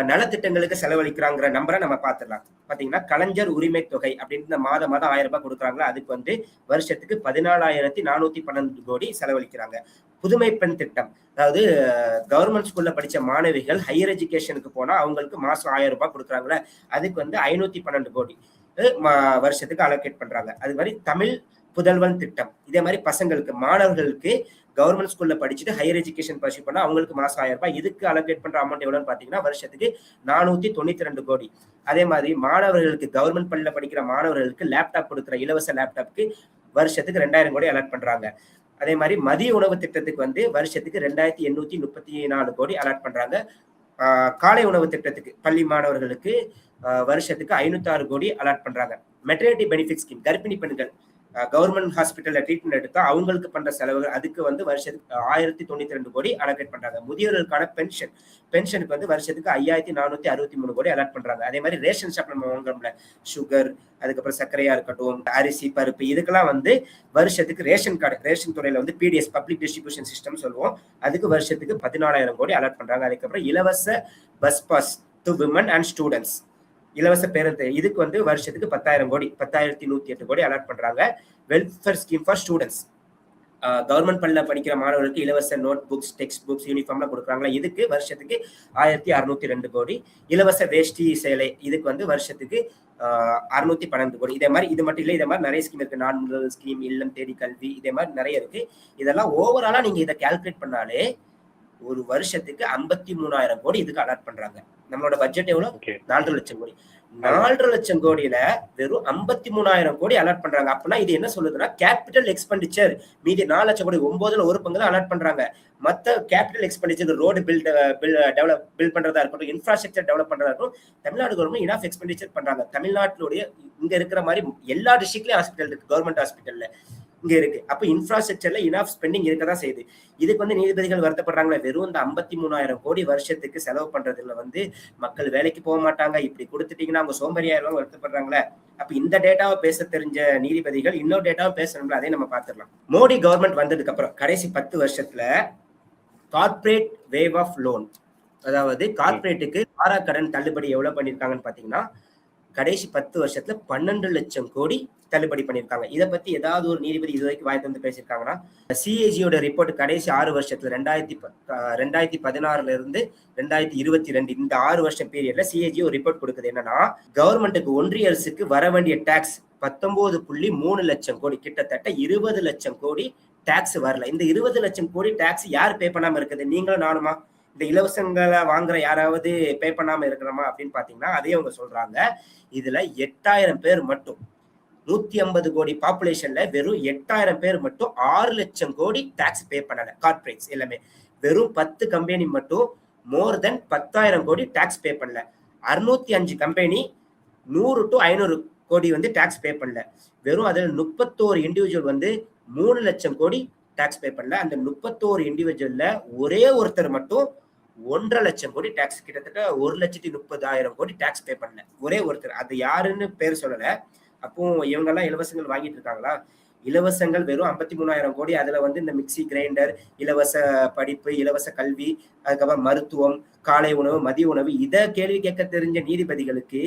[SPEAKER 3] நலத்திட்டங்களுக்கு செலவழிக்கிறாங்கிற நம்பரை நம்ம பார்த்துடலாம். பாத்தீங்கன்னா கலைஞர் உரிமை தொகை அப்படின்னு மாதம் 1000 ரூபாய் கொடுக்குறாங்களா, அதுக்கு வந்து வருஷத்துக்கு 14,412 கோடி செலவழிக்கிறாங்க. புதுமை பெண் திட்டம், அதாவது கவர்மெண்ட் ஸ்கூல்ல படிச்ச மாணவிகள் ஹையர் எஜுகேஷனுக்கு போனா அவங்களுக்கு மாசம் 1000 ரூபாய் கொடுக்குறாங்களே, அதுக்கு வந்து 512 கோடி வருஷத்துக்கு அலோகேட் பண்றாங்க. அது மாதிரி தமிழ் புதல்வன் திட்டம், இதே மாதிரி பசங்களுக்கு மாணவர்களுக்கு கவர்மெண்ட் ஸ்கூல்ல படிச்சுட்டு ஹையர் எஜுகேஷன் பர்சூ பண்ணா அவங்களுக்கு மாசம் 1000 ரூபாய். இதுக்கு அலோகேட் பண்ற அமௌண்ட் எவ்வளவுன்னு பாத்தீங்கன்னா வருஷத்துக்கு 492 கோடி. அதே மாதிரி மாணவர்களுக்கு கவர்மெண்ட் பள்ளியில படிக்கிற மாணவர்களுக்கு லேப்டாப் கொடுக்குற இலவச லேப்டாப்புக்கு வருஷத்துக்கு 2000 கோடி அலாட் பண்றாங்க. அதே மாதிரி மதிய உணவு திட்டத்துக்கு வந்து வருஷத்துக்கு 2834 கோடி அலாட் பண்றாங்க. காலை உணவு திட்டத்துக்கு பள்ளி மாணவர்களுக்கு வருஷத்துக்கு 506 கோடி அலாட் பண்றாங்க. மெட்டர்னிட்டி பெனிஃபிட் ஸ்கீம், கர்ப்பிணி பெண்கள் கவர்மெண்ட் ஹாஸ்பிட்டல்ல ட்ரீட்மெண்ட் எடுத்தா அவங்களுக்கு பண்ற செலவுகள் அதுக்கு வந்து வருஷத்துக்கு 1092 கோடி அலோகேட் பண்றாங்க. முதியோர்களுக்கான பென்ஷனுக்கு வந்து வருஷத்துக்கு 5463 கோடி அலாட் பண்றாங்க. அதே மாதிரி ரேஷன் ஷாப் நம்ம வாங்குறோம்ல, சுகர், அதுக்கப்புறம் சர்க்கரையா இருக்கட்டும், அரிசி, பருப்பு, இதுக்கெல்லாம் வந்து வருஷத்துக்கு ரேஷன் கார்டு, ரேஷன் துறையில வந்து பிடிஎஸ் பப்ளிக் டிஸ்ட்ரிபியூஷன் சிஸ்டம் சொல்லுவோம், அதுக்கு வருஷத்துக்கு 14,000 கோடி அலாட் பண்றாங்க. அதுக்கப்புறம் இலவச bus pass to women and students, இலவச பேருந்து, இதுக்கு வந்து வருஷத்துக்கு 10,000 கோடி 10,108 கோடி அலாட் பண்றாங்க. Welfare scheme for students, government பள்ளியில படிக்கிற மாணவர்களுக்கு இலவச நோட் புக்ஸ், டெக்ஸ்ட் புக்ஸ், யூனிஃபார்ம்லாம் கொடுக்குறாங்களா, இதுக்கு வருஷத்துக்கு 1,602 கோடி. இலவச வேஷ்டி சேலை, இதுக்கு வந்து வருஷத்துக்கு 612 கோடி. இதே மாதிரி இது மட்டும் இல்லை, இதே மாதிரி நிறைய ஸ்கீம் இருக்கு. நான் முதல் ஸ்கீம், இல்லம் தேடி கல்வி, இதே மாதிரி நிறைய இருக்கு. இதெல்லாம் ஓவராலா நீங்க இதை கால்குலேட் பண்ணாலே ஒரு வருஷத்துக்கு 53,000 கோடி இதுக்கு அலாட் பண்றாங்க. நம்மளோட பட்ஜெட் எவ்வளவு? 4.5 லட்சம் கோடி. 4.5 லட்சம் கோடியில வெறும் 53,000 கோடி அலாட் பண்றாங்க. அப்படின்னா இது என்ன சொல்லுதுன்னா கேபிட்டல் எக்ஸ்பெண்டிச்சர் மீதி 4 லட்சம் கோடி 9ல் 1 பங்கு தான் அலாட் பண்றாங்க. மத்த கேபிட்டல் எக்ஸ்பெண்டிச்சர், ரோடு பில்ட் பண்றதா இருக்கட்டும், இன்ஃப்ராஸ்ட்ரக்சர் டெவலப் பண்றதா இருக்கட்டும், தமிழ்நாடு கவர்மெண்ட் இனாஃப் எக்ஸ்பெண்டிச்சர் பண்றாங்க. தமிழ்நாட்டிலுடைய இங்க இருக்கிற மாதிரி எல்லா டிஸ்ட்ரிக்ட்லயும் ஹாஸ்பிட்டல் இருக்கு, கவர்மெண்ட் ஹாஸ்பிட்டல்ல இங்க இருக்கு. அப்ப இன்ஃப்ராஸ்ட்ரக்சர்ல இனாஃப் ஸ்பெண்டிங் இருக்கதான் செய்யுது. இதுக்கு வந்து நீதிபதிகள் வருத்தப்படுறாங்களே, வெறும் இந்த 53,000 கோடி வருஷத்துக்கு செலவு பண்றதுல வந்து மக்கள் வேலைக்கு போக மாட்டாங்க, இப்படி கொடுத்துட்டீங்கன்னா அவங்க சோம்பேறியாயிரம் வருத்தப்படுறாங்களே. அப்ப இந்த டேட்டாவை பேச தெரிஞ்ச நீதிபதிகள் இன்னொரு டேட்டாவை பேசணும்ல, அதே நம்ம பார்த்துடலாம். மோடி கவர்மெண்ட் வந்ததுக்கு அப்புறம் கடைசி 10 வருஷத்துல கார்பரேட் வேவ் ஆஃப் லோன், அதாவது கார்பரேட்டுக்கு வாராக்கடன் தள்ளுபடி எவ்வளவு பண்ணிருக்காங்கன்னு பாத்தீங்கன்னா கடைசி 10 வருஷத்துல 12 லட்சம் கோடி தள்ளுபடி பண்ணியிருக்காங்க. இதை பத்தி ஏதாவது ஒரு நீதிபதி இது வரைக்கும் வாய் தந்து பேசியிருக்காங்கன்னா? சிஏஜியோட ரிப்போர்ட் கடைசி 6 வருஷத்துல 2016 இருந்து 2022 இந்த 6 வருஷம் பீரியட்ல சிஏஜி ஒரு ரிப்போர்ட் கொடுக்குது. என்னன்னா, கவர்மெண்ட்டுக்கு ஒன்றிய அரசுக்கு வர வேண்டிய டாக்ஸ் 19.3 லட்சம் கோடி, கிட்டத்தட்ட 20 லட்சம் கோடி டாக்ஸ் வரல. இந்த 20 லட்சம் கோடி டாக்ஸ் யார் பே பண்ணாம இருக்குது? நீங்களும் நானுமா? இந்த இலவசங்களை வாங்குற யாராவது பே பண்ணாம இருக்கிறோமா அப்படின்னு பாத்தீங்கன்னா, அதே அவங்க சொல்றாங்க. இதுல 8000 பேர் மட்டும், 150 கோடி பாப்புலேஷன்ல வெறும் 8000 பேர் மட்டும் 6 லட்சம் கோடி டாக்ஸ் பே பண்ணல. கார்பரேட்ஸ் எல்லாமே வெறும் 10 கம்பெனி மட்டும் மோர் தென் 10,000 கோடி டாக்ஸ் பே பண்ணல. 605 கம்பெனி 100 to 500 கோடி வந்து டாக்ஸ் பே பண்ணல. வெறும் அதில் 31 இண்டிவிஜுவல் வந்து 3 லட்சம் கோடி டாக்ஸ் பே பண்ணல. அந்த 31 இண்டிவிஜுவல்ல ஒரே ஒருத்தர் மட்டும் 1.5 லட்சம் கோடி டாக்ஸ், கிட்டத்தட்ட 1,30,000 கோடி டாக்ஸ் பே பண்ணல. ஒரே ஒருத்தர், அது யாருன்னு பேர் சொல்லல. அப்போ இவங்க எல்லாம் இலவசங்கள் வாங்கிட்டு இருக்காங்களா? இலவசங்கள் வெறும் 53,000 கோடி. அதுல வந்து இந்த மிக்சி கிரைண்டர், இலவச படிப்பு, இலவச கல்வி, அதுக்கப்புறம் மருத்துவம், காலை உணவு, மதிய உணவு, இதை கேள்வி கேட்க தெரிஞ்ச நீதிபதிகளுக்கு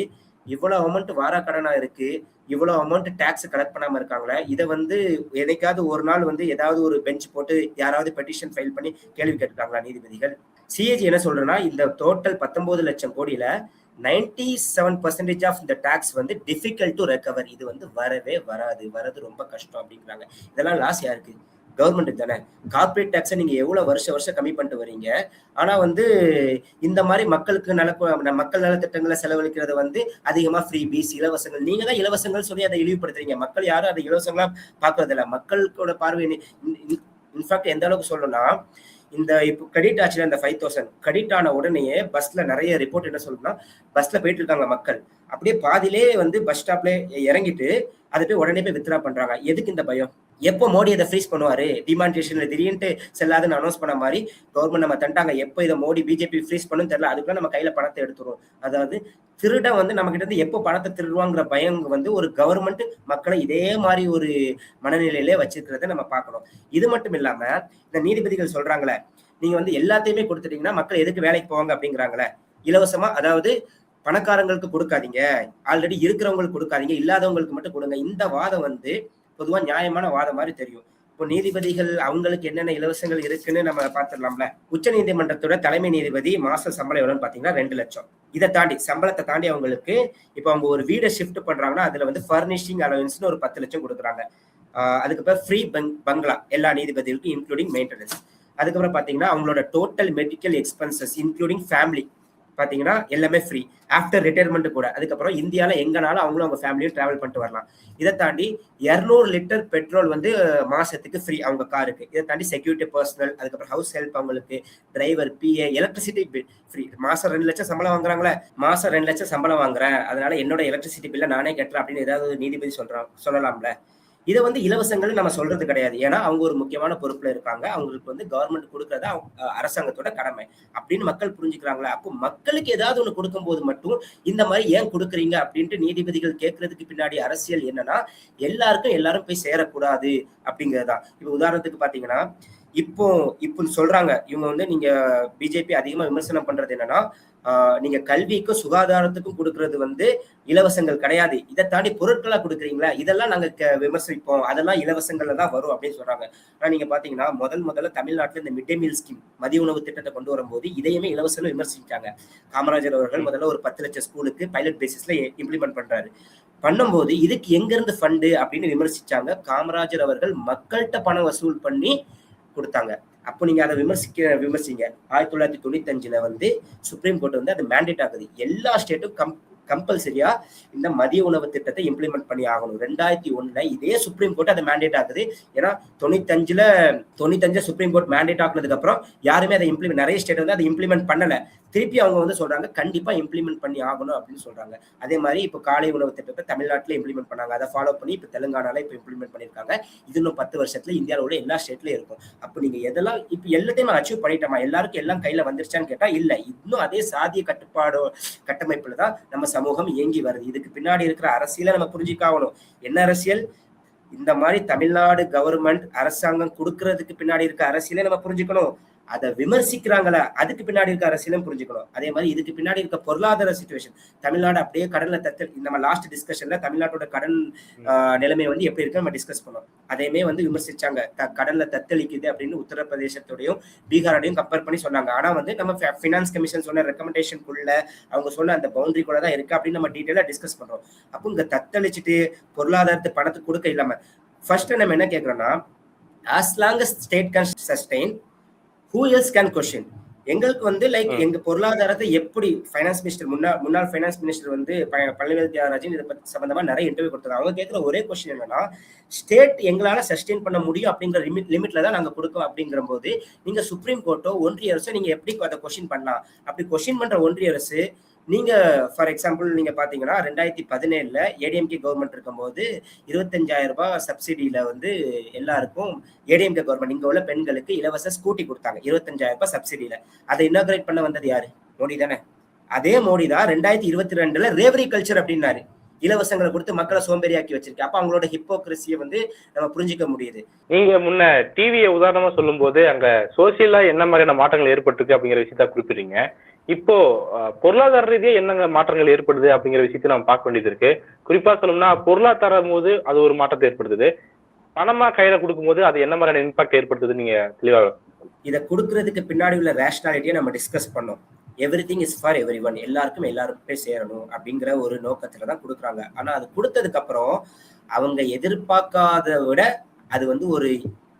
[SPEAKER 3] இவ்வளவு அமௌண்ட் வாராக்கடனா இருக்கு, இவ்வளவு அமௌண்ட் டாக்ஸ் கலெக்ட் பண்ணாம இருக்காங்களே. இதை வந்து என்னைக்காவது ஒரு நாள் வந்து ஏதாவது ஒரு பெஞ்ச் போட்டு யாராவது பெட்டிஷன் ஃபைல் பண்ணி கேள்வி கேட்டுருக்காங்களா நீதிபதிகள்? சிஏஜி என்ன சொல்றேன்னா, இந்த டோட்டல் 19 லட்சம் கோடியில 97% ஆஃப் இந்த டாக்ஸ் வந்து டிஃபிகல்ட் டு ரெக்கவர். இது வந்து வரவே வராது, வரது ரொம்ப கஷ்டம் அப்படிங்கிறாங்க. இதெல்லாம் லாஸ் யாருக்கு? கவர்மெண்ட் தானே. கார்பரேட் டாக்ஸை நீங்க எவ்வளவு வருஷம் கம்மி பண்ணிட்டு வரீங்க. ஆனா வந்து இந்த மாதிரி மக்களுக்கு மக்கள் நலத்திட்டங்களை செலவழிக்கிறது வந்து அதிகமா ஃப்ரீ பீஸ், இலவசங்கள், நீங்க தான் இலவசங்கள் சொல்லி அதை இழிவுபடுத்துறீங்க. மக்கள் யாரும் அதை இலவசங்களா பாக்குறது இல்ல. மக்களோட பார்வை இன்ஃபேக்ட் எந்த அளவுக்கு சொல்லணும்னா, இந்த இப்போ கிரெடிட் ஆச்சுல இந்த 5,000 கிரெடிட் ஆன உடனே பஸ்ல நிறைய ரிப்போர்ட் என்ன சொல்லுன்னா, பஸ்ல போயிட்டு இருக்காங்க மக்கள், அப்படியே பாதியிலே வந்து பஸ் ஸ்டாப்ல இறங்கிட்டு அதை போய் உடனே போய் வித்ரா பண்றாங்க. எதுக்கு இந்த பயம்? எப்போ மோடி அதை ஃப்ரீஸ் பண்ணுவாரு? டிமானிட்டேஷன்ல திடீர்னு செல்லாதுன்னு அனௌன்ஸ் பண்ண மாதிரி கவர்மெண்ட் நம்ம தண்டாங்க. எப்போ இதை மோடி பிஜேபி ஃப்ரீஸ் பண்ணும் தெரியல, அதுக்குள்ள நம்ம கையில பணத்தை எடுத்துரும். அதாவது திருடன் வந்து நம்ம கிட்ட இருந்து எப்போ பணத்தை திருடுவாங்கிற பயம் வந்து ஒரு கவர்மெண்ட் மக்களை இதே மாதிரி ஒரு மனநிலையிலே வச்சிருக்கிறத நம்ம பார்க்கணும். இது மட்டும் இல்லாம இந்த நீதிபதிகள் சொல்றாங்களே, நீங்க வந்து எல்லாத்தையுமே கொடுத்துட்டீங்கன்னா மக்கள் எதுக்கு வேலைக்கு போவாங்க அப்படிங்கிறாங்களே. இலவசமா, அதாவது பணக்காரங்களுக்கு கொடுக்காதீங்க, ஆல்ரெடி இருக்கிறவங்களுக்கு கொடுக்காதீங்க, இல்லாதவங்களுக்கு மட்டும் கொடுங்க. இந்த வாதம் வந்து பொதுவா நியாயமான வாதம் மாதிரி தெரியும். இப்போ நீதிபதிகள் அவங்களுக்கு என்னென்ன இலவசங்கள் இருக்குன்னு நம்ம பார்த்துடலாம்ல. உச்ச நீதிமன்றத்தோட தலைமை நீதிபதி மாச சம்பளம் எவ்வளவுன்னு பாத்தீங்கன்னா 2 லட்சம். இதை தாண்டி சம்பளத்தை தாண்டி அவங்களுக்கு இப்போ அவங்க ஒரு வீடை ஷிஃப்ட் பண்றாங்கன்னா அதுல வந்து ஃபர்னிஷிங் அலவன்ஸ்னு ஒரு 10 லட்சம் கொடுக்குறாங்க. அதுக்கப்புறம் ஃப்ரீ பங்களா எல்லா நீதிபதிகளுக்கும் இன்க்ளூடிங் மெயின்டெனன்ஸ். அதுக்கப்புறம் பாத்தீங்கன்னா அவங்களோட total medical expenses including family பாத்தீங்கன்னா எல்லாமே ஃப்ரீ ஆஃப்டர் ரிட்டையர்மெண்ட் கூட. அதுக்கப்புறம் இந்தியால எங்கனாலும் அவங்களும் அவங்க ஃபேமிலியும் டிராவல் பண்ணிட்டு வரலாம். இதை தாண்டி 200 லிட்டர் பெட்ரோல் வந்து மாசத்துக்கு ஃப்ரீ அவங்க காருக்கு. இதை தாண்டி செக்யூரிட்டி பர்சனல், அதுக்கப்புறம் ஹவுஸ் ஹெல்ப், அவங்களுக்கு driver, PA, electricity bill free. மாசம் 2 லட்சம் சம்பளம் வாங்குறாங்களே, மாசம் 2 லட்சம் சம்பளம் வாங்குறேன், அதனால என்னோட எலக்ட்ரிசிட்டி பில்ல நானே கட்டுறேன் அப்படின்னு ஏதாவது நீதிபதி சொல்லலாம்ல. இதை வந்து இலவசங்கள் நம்ம சொல்றது கிடையாது. ஏன்னா அவங்க ஒரு முக்கியமான பொறுப்புல இருக்காங்க, அவங்களுக்கு வந்து கவர்மெண்ட் கொடுக்கறத அரசாங்கத்தோட கடமை அப்படின்னு மக்கள் புரிஞ்சுக்கிறாங்களா? அப்போ மக்களுக்கு ஏதாவது ஒண்ணு கொடுக்கும் போது மட்டும் இந்த மாதிரி ஏன் கொடுக்குறீங்க அப்படின்ட்டு நீதிபதிகள் கேட்கறதுக்கு பின்னாடி அரசியல் என்னன்னா, எல்லாரும் போய் சேரக்கூடாது அப்படிங்கறதுதான். இப்ப உதாரணத்துக்கு பாத்தீங்கன்னா, இப்போ சொல்றாங்க இவங்க வந்து, நீங்க பிஜேபி அதிகமா விமர்சனம் பண்றது என்னன்னா, நீங்க கல்விக்கும் சுகாதாரத்துக்கும் கொடுக்கறது வந்து இலவசங்கள் கிடையாது, இதை தாண்டி பொருட்களா கொடுக்குறீங்களா, இதெல்லாம் நாங்க விமர்சிப்போம், அதெல்லாம் இலவசங்கள்ல தான் வரும் அப்படின்னு சொல்றாங்க. ஆனா நீங்க பாத்தீங்கன்னா முதல்ல தமிழ்நாட்டுல இந்த மிட் டே மீல் ஸ்கீம், மதிய உணவு திட்டத்தை கொண்டு வரும்போது இதையுமே இலவசம் விமர்சிச்சாங்க. காமராஜர் அவர்கள் முதல்ல ஒரு 10 லட்சம் ஸ்கூலுக்கு பைலட் பேசிஸ்ல இம்ப்ளிமெண்ட் பண்றாரு. பண்ணும்போது இதுக்கு எங்க இருந்து ஃபண்டு அப்படின்னு விமர்சிச்சாங்க. காமராஜர் அவர்கள் மக்கள்கிட்ட பணம் வசூல் பண்ணி கொடுத்தாங்க. அப்போ நீங்க அதை விமர்சிங்க. 1995 வந்து சுப்ரீம் கோர்ட் வந்து அது மேண்டேட் ஆகுது, எல்லா ஸ்டேட்டும் கம்பல்சரியா இந்த மதிய உணவு திட்டத்தை இம்ப்ளிமெண்ட் பண்ணி ஆகணும். 2001 இதே சுப்ரீம் கோர்ட் அதை மேண்டேட் ஆகுது. ஏன்னா 95 சுப்ரீம் கோர்ட் மேண்டேட் ஆகுனதுக்கு அப்புறம் யாருமே அதை நிறைய ஸ்டேட் வந்து அதை இம்ப்ளிமெண்ட் பண்ணல. திருப்பி அவங்க வந்து சொல்றாங்க கண்டிப்பா இம்ப்ளிமெண்ட் பண்ணி ஆகணும் அப்படின்னு சொல்றாங்க. அதே மாதிரி இப்போ காலை உணவு திட்டத்தை தமிழ்நாட்டில் இம்ப்ளிமெண்ட் பண்ணாங்க, அதை ஃபாலோ பண்ணி இப்போ தெலுங்கானால இப்போ இம்ப்ளிமெண்ட் பண்ணியிருக்காங்க. இது இன்னும் 10 வருஷத்துல இந்தியாவில் உள்ள எல்லா ஸ்டேட்லயும் இருக்கும். அப்போ நீங்க எதெல்லாம் இப்போ எல்லாத்தையும் அச்சீவ் பண்ணிட்டோமா, எல்லாருக்கும் எல்லாம் கையில வந்துருச்சான்னு கேட்டா இல்ல, இன்னும் அதே சாதிய கட்டமைப்புல தான் நம்ம சமூகம் இயங்கி வருது. இதுக்கு பின்னாடி இருக்கிற அரசியலை நம்ம புரிஞ்சுக்காகணும். என்ன அரசியல்? இந்த மாதிரி தமிழ்நாடு கவர்மெண்ட் அரசாங்கம் கொடுக்கறதுக்கு பின்னாடி இருக்க அரசியலை நம்ம புரிஞ்சுக்கணும். அதை விமர்சிக்கிறாங்களா, அதுக்கு பின்னாடி இருக்க அரசியலும் புரிஞ்சுக்கணும். அதே மாதிரி இதுக்கு பின்னாடி இருக்க பொருளாதார சிச்சுவேஷன், தமிழ்நாடு அப்படியே கடல்ல நம்ம லாஸ்ட் டிஸ்கஷன்ல தமிழ்நாட்டோட கடன் நிலைமை வந்து எப்படி இருக்கு நம்ம டிஸ்கஸ் பண்ணோம். அதையுமே வந்து விமர்சிச்சாங்க. கடல்ல தத்தளிக்குது அப்படின்னு உத்தரப்பிரதேசத்தோடையும் பீகாரோடையும் கம்பேர் பண்ணி சொன்னாங்க. ஆனா வந்து நம்ம பினான்ஸ் கமிஷன் சொன்ன ரெக்கமெண்டேஷனுக்குள்ள அவங்க சொன்ன அந்த பவுண்டரி கூட தான் இருக்கு அப்படின்னு நம்ம டீட்டெயிலா டிஸ்கஸ் பண்றோம். அப்போ இங்க தத்தளிச்சுட்டு பொருளாதாரத்தை பணத்துக்கு கொடுக்க இல்லாம ஃபர்ஸ்ட் நம்ம என்ன கேட்கிறோம்னா, as long as state can sustain, who else can question? எங்களுக்கு வந்து லைக் எங்க பொருளாதாரத்தை எப்படி ஃபைனான்ஸ் மினிஸ்டர் முன்னாள் ஃபைனான்ஸ் மினிஸ்டர் வந்து பழனிவேல் தியாகராஜன் இதை பத்தி சம்பந்தமா நிறைய இன்டர்வியூ கொடுத்தாங்க. அவங்க கேட்கிற ஒரே கொஸ்டின் என்னன்னா, ஸ்டேட் எங்களால சஸ்டெயின் பண்ண முடியும் அப்படிங்கிற லிமிட்ல தான் நாங்க கொடுக்கோம். அப்படிங்கிற போது நீங்க சுப்ரீம் கோர்ட்டோ ஒன்றிய அரசோ நீங்க எப்படி அதை கொஸ்டின் பண்ணலாம்? அப்படி கொஸ்டின் பண்ற ஒன்றிய அரசு, நீங்க ஃபார் எக்ஸாம்பிள் நீங்க பாத்தீங்கன்னா 2017 ஏடிஎம்கே கவர்மெண்ட் இருக்கும்போது 25,000 ரூபாய் சப்சிடியில வந்து எல்லாருக்கும் ஏடிஎம்கே கவர்மெண்ட் இங்க உள்ள பெண்களுக்கு இலவச ஸ்கூட்டி கொடுத்தாங்க 25,000 ரூபாய் சப்சிடியில. அதை இனாகிரேட் பண்ண வந்தது யாரு? மோடி தானே. அதே மோடி தான் 2022 ரேவரி கல்ச்சர் அப்படின்னாரு, இலவசங்களை கொடுத்து மக்களை சோம்பேறியாக்கி வச்சிருக்கு. அப்ப அவங்களோட ஹிப்போக்ரஸியை வந்து நம்ம புரிஞ்சுக்க முடியுது.
[SPEAKER 2] நீங்க முன்ன டிவியை உதாரணமா சொல்லும் போது அங்க சோசியலா என்ன மாதிரியான மாற்றங்கள் ஏற்பட்டிருக்கு அப்படிங்கிற விஷயத்த குறிப்பிடுறீங்க. இப்போ பொருளாதார ரீதியா என்னங்க மாற்றங்கள் ஏற்படுது அப்படிங்கிற விஷயத்தை நம்ம பார்க்க வேண்டியது இருக்கு. குறிப்பா சொல்லணும்னா பொருளாதாரம் போது அது ஒரு மாற்றத்தை ஏற்படுத்துது, பணமா கையில கொடுக்கும் போது அது என்ன மாதிரியான இம்பாக்ட் ஏற்படுத்துது நீங்க தெளிவா?
[SPEAKER 3] இதை கொடுக்கறதுக்கு பின்னாடி உள்ள ரேஷனாலிட்டியை நம்ம டிஸ்கஸ் பண்ணோம். Everything is for every one, எல்லாருக்குமே சேரணும் அப்படிங்கிற ஒரு நோக்கத்துல தான் கொடுக்குறாங்க. ஆனா அது கொடுத்ததுக்கு அப்புறம் அவங்க எதிர்பார்க்காத விட அது வந்து ஒரு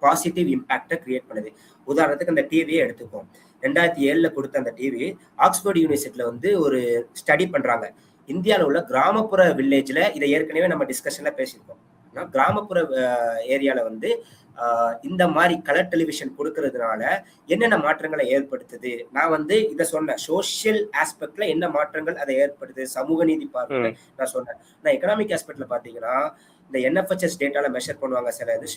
[SPEAKER 3] பாசிட்டிவ் இம்பாக்டை கிரியேட் பண்ணுது. உதாரணத்துக்கு அந்த டிவியை எடுத்துப்போம். 2007 கொடுத்த அந்த டிவி ஆக்ஸ்போர்ட் யூனிவர்சிட்டியில வந்து ஒரு ஸ்டடி பண்றாங்க. இந்தியாவில் உள்ள கிராமப்புற வில்லேஜ்ல, இதை ஏற்கனவே நம்ம டிஸ்கஷன்ல பேசியிருக்கோம். கிராமப்புற ஏரியால வந்து இந்த மாதிரி கலர் டெலிவிஷன் கொடுக்கறதுனால என்னென்ன மாற்றங்களை ஏற்படுத்துது. நான் வந்து இதை சொன்னேன், சோசியல் ஆஸ்பெக்ட்ல என்ன மாற்றங்கள் அதை ஏற்படுத்துது, சமூக நீதி பார்க்க நான் சொன்னேன். நான் எக்கனாமிக் ஆஸ்பெக்ட்ல பாத்தீங்கன்னா இந்த NFHS டேட்டால மெஷர் பண்ணுவாங்க சில இது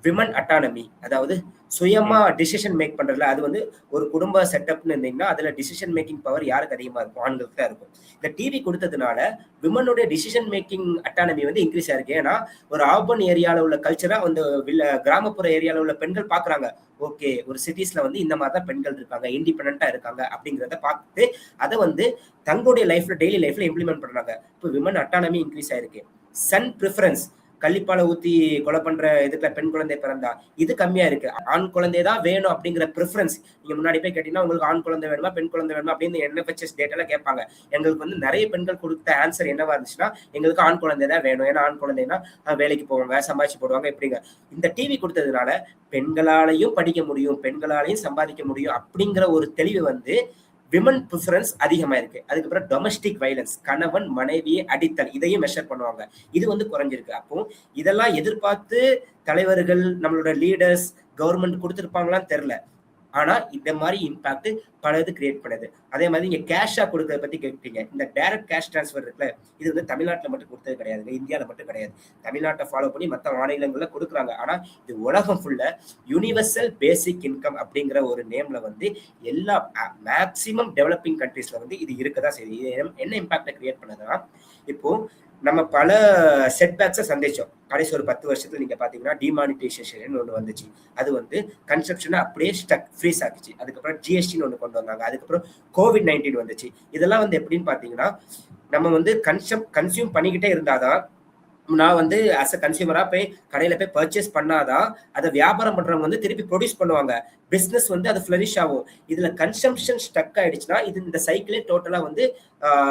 [SPEAKER 3] விமன் அட்டானமி, அதாவது சுயமா டிசிஷன் மேக் பண்றதுல. அது வந்து ஒரு குடும்ப செட்டப்னு இருந்தீங்கன்னா அதுல டிசிஷன் மேக்கிங் பவர் யாருக்கு அதிகமா இருக்கும்? ஆண்களுக்கு தான் இருக்கும். இந்த டிவி கொடுத்ததுனால விமனுடைய டிசிஷன் மேக்கிங் அட்டானமி வந்து இன்க்ரீஸ் ஆயிருக்கு. ஏன்னா ஒரு ஆர்பன் ஏரியால உள்ள கல்ச்சரா வந்து கிராமப்புற ஏரியால உள்ள பெண்கள் பாக்குறாங்க, ஓகே ஒரு சிட்டிஸ்ல வந்து இந்த மாதிரி தான் பெண்கள் இருக்காங்க, இண்டிபெண்டா இருக்காங்க அப்படிங்கிறத பார்த்து அதை வந்து தங்களுடைய லைஃப்ல டெய்லி லைஃப்ல இம்ப்ளிமெண்ட் பண்றாங்க. இப்போ விமன் அட்டானமி இன்க்ரீஸ் ஆயிருக்கு. சன் ப்ரிஃபரன்ஸ், கள்ளிப்பாலை ஊத்தி கொலை பண்ற இதுல பெண் குழந்தை பிறந்தா இது கம்மியா இருக்கு. ஆண் குழந்தை தான் வேணும் அப்படிங்கிற ப்ரிஃபரன்ஸ். நீங்க முன்னாடி போய் கேட்டீங்கன்னா உங்களுக்கு ஆண் குழந்தை வேணுமா பெண் குழந்தை வேணுமா அப்படின்னு NFHS டேட்டால கேட்பாங்க. எங்களுக்கு வந்து நிறைய பெண்கள் கொடுத்த ஆன்சர் என்னவா இருந்துச்சுன்னா, எங்களுக்கு ஆண் குழந்தை தான் வேணும், ஏன்னா ஆண் குழந்தைன்னா வேலைக்கு போவாங்க, சம்பாதிச்சு போடுவாங்க. எப்படிங்க இந்த டிவி கொடுத்ததுனால பெண்களாலையும் படிக்க முடியும், பெண்களாலையும் சம்பாதிக்க முடியும் அப்படிங்கிற ஒரு தெளிவு வந்து விமன் ப்ரிஃபரன்ஸ் அதிகமா இருக்கு. அதுக்கப்புறம் டொமஸ்டிக் வைலன்ஸ், கணவன் மனைவியை அடித்தல், இதையும் மெஷர் பண்ணுவாங்க, இது வந்து குறைஞ்சிருக்கு. அப்போ இதெல்லாம் எதிர்பார்த்து தலைவர்கள் நம்மளோட லீடர்ஸ் கவர்மெண்ட் கொடுத்துருப்பாங்களான்னு தெரியல. ஆனா இந்த மாதிரி இம்பாக்ட் பல இது கிரியேட் பண்ணுது. அதே மாதிரி நீங்க கேஷா கொடுக்கறத பத்தி கேட்டீங்க. இந்த டைரக்ட் கேஷ் டிரான்ஸ்ஃபர் இருக்குல்ல, இது வந்து தமிழ்நாட்டில் மட்டும் கொடுத்தது கிடையாது, இந்தியாவில் மட்டும் கிடையாது. தமிழ்நாட்டை ஃபாலோ பண்ணி மற்ற மாநிலங்கள்ல கொடுக்குறாங்க. ஆனா இது உலகம் ஃபுல்ல யூனிவர்சல் பேசிக் இன்கம் அப்படிங்கிற ஒரு நேம்ல வந்து எல்லா மேக்சிமம் டெவலப்பிங் கண்ட்ரீஸ்ல வந்து இது இருக்கதான் செய்யுது. இது என்ன இம்பாக்டை கிரியேட் பண்ணதுன்னா, இப்போ நம்ம பல செட்பேக்ஸை சந்திச்சோம். கடைசி ஒரு 10 வருஷத்துல நீங்க பாத்தீங்கன்னா டிமானிட்டைசேஷன் ஒண்ணு வந்துச்சு. அது வந்து கன்சப்ஷனை அப்படியே ஸ்டக் ஃப்ரீஸ் ஆக்குச்சு. அதுக்கப்புறம் GSTன்னு ஒண்ணு கொண்டு வந்தாங்க. அதுக்கப்புறம் COVID-19 வந்துச்சு. இதெல்லாம் வந்து எப்படின்னு பாத்தீங்கன்னா, நம்ம வந்து கன்சியூம் பண்ணிக்கிட்டே இருந்தாதான், நான் வந்து அஸ் அ கன்சியூமரா போய் கடையில போய் பர்ச்சேஸ் பண்ணாதான் அதை வியாபாரம் பண்றவங்க வந்து திருப்பி ப்ரொடியூஸ் பண்ணுவாங்க, பிசினஸ் வந்து அது ஃபிளரிஷ் ஆகும். இதுல கன்சம்ஷன் ஸ்டக் ஆயிடுச்சுன்னா இது இந்த சைக்கிளே டோட்டலா வந்து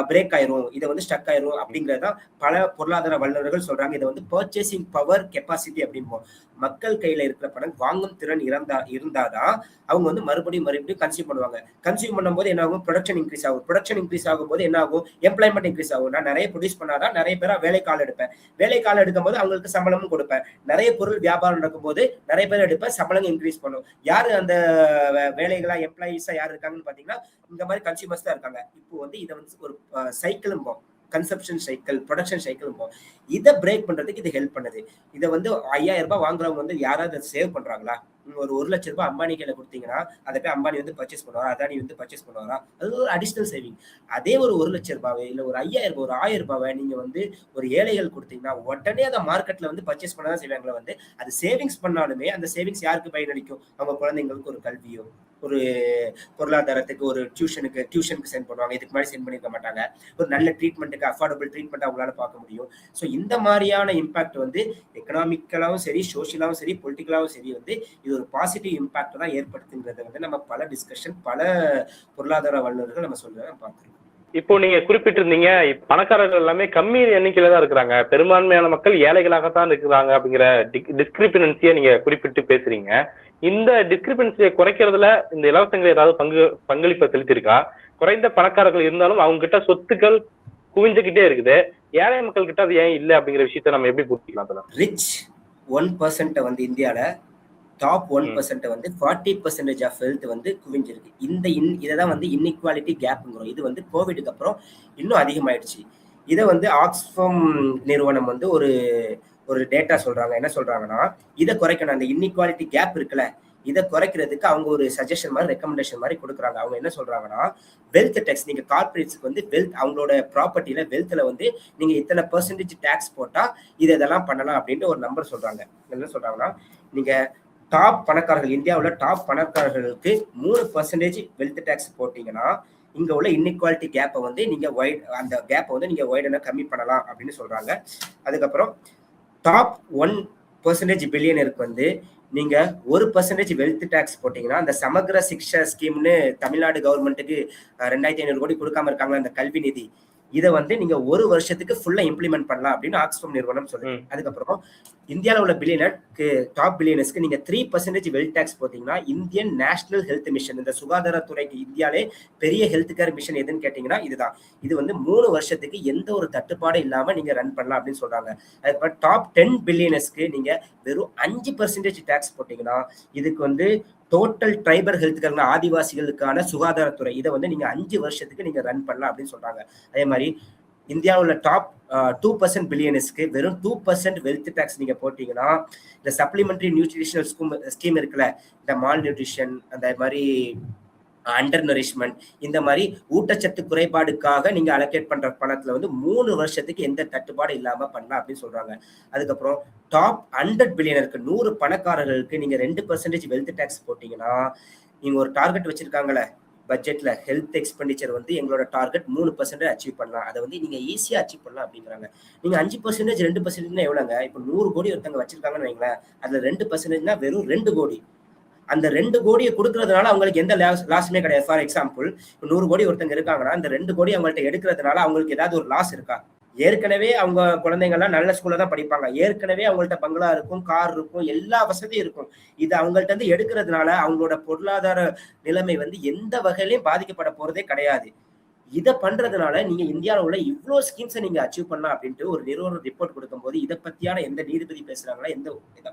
[SPEAKER 3] பிரேக் ஆயிரும், இதை வந்து ஸ்டக் ஆயிரும் அப்படிங்கறதான் பல பொருளாதார வல்லுநர்கள் சொல்றாங்க. இதை வந்து பர்ச்சேசிங் பவர் கெப்பாசிட்டி அப்படிம்போம். மக்கள் கையில இருக்கிற பணம் வாங்கும் திறன் இருந்தாதான் அவங்க வந்து மறுபடியும் கன்சியூம் பண்ணுவாங்க. கன்சியூம் பண்ணும்போது என்ன ஆகும்? ப்ரொடக்ஷன் இன்க்ரீஸ் ஆகும். ப்ரொடக்ஷன் இன்க்ரீஸ் ஆகும் போது என்ன ஆகும்? எம்ப்ளாய்மெண்ட் இன்க்ரீஸ் ஆகும். நான் நிறைய ப்ரொடியூஸ் பண்ணாதான் நிறைய பேரா வேலைக்கால எடுப்பேன். வேலைக்கால எடுக்கும் போது அவங்களுக்கு சம்பளமும் கொடுப்பேன். நிறைய பொருள் வியாபாரம் நடக்கும் போது நிறைய பேர் எடுப்பேன், சம்பளம் இன்க்ரீஸ் பண்ணும். யாரு அந்த வேலைகளா எம்ப்ளாயிஸா யாரு இருக்காங்கன்னு பாத்தீங்கன்னா இந்த மாதிரி கன்சியூமர்ஸ் தான் இருக்காங்க. இப்போ வந்து இதை வந்து ஒரு சைக்கிளும் கன்சப்ஷன் சைக்கிள், ப்ரொடக்ஷன் சைக்கிள், இதை பிரேக் பண்றதுக்கு இது ஹெல்ப் பண்ணுது. இதை வந்து 5,000 ரூபாய் வாங்குறவங்க வந்து யாராவது சேவ் பண்றாங்களா? ஒரு 1 லட்சம் ரூபாய் அம்பானி கையில கொடுத்தீங்கன்னா அதை போய் அம்பானி வந்து பர்ச்சேஸ் பண்ணுவாரா, அதானி வந்து பர்ச்சேஸ் பண்ணுவாரா? அது ஒரு அடிஷனல் சேவிங். அதே ஒரு 1 லட்சம் ரூபாய் இல்ல ஒரு 5,000 ரூபாய், ஒரு 1000 ரூபாய் நீங்க வந்து ஒரு ஏழைகள் கொடுத்தீங்கன்னா உடனே அதை மார்க்கெட்ல வந்து பர்ச்சேஸ் பண்ணதான் செய்வாங்களா? வந்து அது சேவிங்ஸ் பண்ணாலுமே அந்த சேவிங்ஸ் யாருக்கு பயனளிக்கும்? அவங்க குழந்தைங்களுக்கு ஒரு கல்வியோ, ஒரு பொருளாதாரத்துக்கு, ஒரு டியூஷனுக்கு சென்ட் பண்ணுவாங்க. இதுக்கு முன்னாடி சென்ட் பண்ணிருக்க மாட்டாங்க. ஒரு நல்ல ட்ரீட்மெண்ட்டுக்கு, அஃபோர்டபிள் ட்ரீட்மெண்ட் அவங்களால பார்க்க முடியும். ஸோ இந்த மாதிரியான இம்பாக்ட் வந்து எக்கனாமிக்கலாவும் சரி, சோஷியலாவும் சரி, பொலிட்டிக்கலாவும் சரி வந்து இது ஒரு பாசிட்டிவ் இம்பாக்ட் தான் ஏற்படுத்துங்கிறத வந்து நம்ம பல டிஸ்கஷன், பல பொருளாதார வல்லுநர்கள் நம்ம சொல்றதை பார்க்கிறோம்.
[SPEAKER 2] இப்போ நீங்க குறிப்பிட்டிருந்தீங்க, பணக்காரர்கள் எல்லாமே கம்மி எண்ணிக்கையில தான் இருக்கிறாங்க, பெரும்பான்மையான மக்கள் ஏழைகளாகத்தான் இருக்கிறாங்க அப்படிங்கிற டிஸ்கிரிபனன்சியை நீங்க குறிப்பிட்டு பேசுறீங்க. இந்த டிஸ்கிரிபனன்சியை குறைக்கிறதுல இந்த இலவசங்கள் ஏதாவது பங்களிப்பை செலுத்தியிருக்கா? குறைந்த பணக்காரர்கள் இருந்தாலும் அவங்க கிட்ட சொத்துக்கள் குவிஞ்சுக்கிட்டே இருக்குது, ஏழை மக்கள் கிட்ட அது ஏன் இல்லை அப்படிங்கிற விஷயத்த நம்ம எப்படி புரிஞ்சுக்கலாம்?
[SPEAKER 3] ரிச் 1% வந்து இந்தியால டாப் 1% வந்து 40% ஆஃப் வெல்த் வந்து குவிஞ்சிருக்கு. இதைதான் வந்து இன்இக்வாலிட்டி கேப்ங்கிறோம். இது வந்து கோவிடுக்கு அப்புறம் இன்னும் அதிகமாயிடுச்சு. இதை வந்து ஆக்ஸ்ஃபம் நிறுவனம் வந்து ஒரு டேட்டா சொல்றாங்க. என்ன சொல்றாங்கன்னா, இதை குறைக்கணும், அந்த இன்இக்வாலிட்டி கேப் இருக்குல்ல, இதை குறைக்கிறதுக்கு அவங்க ஒரு சஜஷன் மாதிரி, ரெக்கமெண்டேஷன் மாதிரி கொடுக்குறாங்க. அவங்க என்ன சொல்றாங்கன்னா, வெல்த் டேக்ஸ், நீங்க கார்பரேட்ஸ்க்கு வந்து வெல்த், அவங்களோட ப்ராப்பர்ட்டியில வெல்த்ல வந்து நீங்க இத்தனை பெர்சன்டேஜ் டேக்ஸ் போட்டா இதெல்லாம் பண்ணலாம் அப்படின்ட்டு ஒரு நம்பர் சொல்றாங்க. என்ன சொல்றாங்கன்னா, நீங்க டாப் பணக்காரர்கள், இந்தியாவில் டாப் பணக்காரர்களுக்கு 3% வெல்த் டேக்ஸ் போட்டீங்கன்னா இங்க உள்ள இன்இக்வாலிட்டி கேப்பை வந்து நீங்க அந்த கேப்பை வந்து நீங்க வைடனா கம்மி பண்ணலாம் அப்படின்னு சொல்றாங்க. அதுக்கப்புறம் டாப் 1% பில்லியனருக்கு வந்து நீங்க 1% வெல்த் டேக்ஸ் போட்டீங்கன்னா, அந்த சமக்ர சிக்ஷா ஸ்கீம்னு தமிழ்நாடு கவர்மெண்ட்டுக்கு 2500 கோடி கொடுக்காம இருக்காங்க, அந்த கல்வி நிதி, இதை வந்து நீங்க ஒரு வருஷத்துக்கு ஃபுல்லா இம்ப்ளிமெண்ட் பண்ணலாம் அப்படின்னு ஆக்ஸ்ஃபம் நிறுவனம் சொல்லுது. அதுக்கப்புறம் இந்தியாவில் உள்ள பில்லியனருக்கு, டாப் பில்லியனர்ஸ்க்கு நீங்க 3% வெல்த் டேக்ஸ் போட்டீங்கன்னா, இந்தியன் நேஷனல் ஹெல்த் மிஷன், இந்த சுகாதாரத்துறைக்கு இந்தியாவிலே பெரிய ஹெல்த் கேர் மிஷன் எதுன்னு கேட்டீங்கன்னா இதுதான். இது வந்து 3 வருஷத்துக்கு எந்த ஒரு தட்டுப்பாடும் இல்லாம நீங்க ரன் பண்ணலாம் அப்படின்னு சொல்றாங்க. அதுக்கப்புறம் டாப் 10 பில்லியனர்ஸ்க்கு நீங்க வெறும் 5% டேக்ஸ் போட்டீங்கன்னா, இதுக்கு வந்து டோட்டல் ட்ரைபல் ஹெல்த் கேர், ஆதிவாசிகளுக்கான சுகாதாரத்துறை, இதை வந்து நீங்க 5 வருஷத்துக்கு நீங்க ரன் பண்ணலாம் அப்படின்னு சொல்றாங்க. அதே மாதிரி இந்தியாவில் உள்ள டாப் 2% பில்லியனர்ஸ்க்கு வெறும் 2% வெல்த் டேக்ஸ் நீங்க போட்டீங்கன்னா, இந்த சப்ளிமெண்டரி நியூட்ரிஷனல் ஸ்கீம் இருக்குல்ல, இந்த மால் நியூட்ரிஷன், அந்த மாதிரி அண்டர் நரிஷ்மெண்ட், இந்த மாதிரி ஊட்டச்சத்து குறைபாடுக்காக நீங்க அலோகேட் பண்ற பணத்துல வந்து 3 வருஷத்துக்கு எந்த தட்டுப்பாடு இல்லாம பண்ணலாம் அப்படின்னு சொல்றாங்க. அதுக்கப்புறம் டாப் 100 பில்லியனருக்கு, 100 பணக்காரர்களுக்கு நீங்க 2% வெல்த் டேக்ஸ் போட்டீங்கன்னா, நீங்க ஒரு டார்கெட் வச்சிருக்காங்கல்ல பட்ஜெட்ல, ஹெல்த் எக்ஸ்பெண்டிச்சர் வந்து எங்களோட டார்கெட் 3% அச்சீவ் பண்ணலாம், அதை வந்து நீங்க ஈஸியா அச்சீவ் பண்ணலாம் அப்படிங்கிறாங்க. நீங்க 5% 2% எவ்வளவுங்க? இப்ப 100 கோடி ஒருத்தவங்க வச்சிருக்காங்கன்னு வைங்களேன், அதுல 2%னா வெறும் 2 கோடி. அந்த 2 கோடியை கொடுக்கறதுனால அவங்களுக்கு எந்த லாஸுமே கிடையாது. ஃபார் எக்ஸாம்பிள், 100 கோடி ஒருத்தங்க இருக்காங்கன்னா, அந்த 2 கோடி அவங்கள்ட்ட எடுக்கிறதுனால அவங்களுக்கு ஏதாவது ஒரு லாஸ் இருக்கா? ஏற்கனவே அவங்க குழந்தைங்கள்லாம் நல்ல ஸ்கூல்ல தான் படிப்பாங்க, ஏற்கனவே அவங்கள்ட்ட பங்களா இருக்கும், கார் இருக்கும், எல்லா வசதியும் இருக்கும். இது அவங்கள்ட்ட இருந்து எடுக்கிறதுனால அவங்களோட பொருளாதார நிலைமை வந்து எந்த வகையிலையும் பாதிக்கப்பட போறதே கிடையாது. இதை பண்றதுனால நீங்க இந்தியாவில் உள்ள இவ்வளவு ஸ்கீம்ஸை நீங்க அச்சீவ் பண்ணலாம் அப்படின்ட்டு ஒரு நிறுவனம் ரிப்போர்ட் கொடுக்கும்போது, இதை பத்தியான எந்த நீதிபதி பேசுறாங்களா, எந்த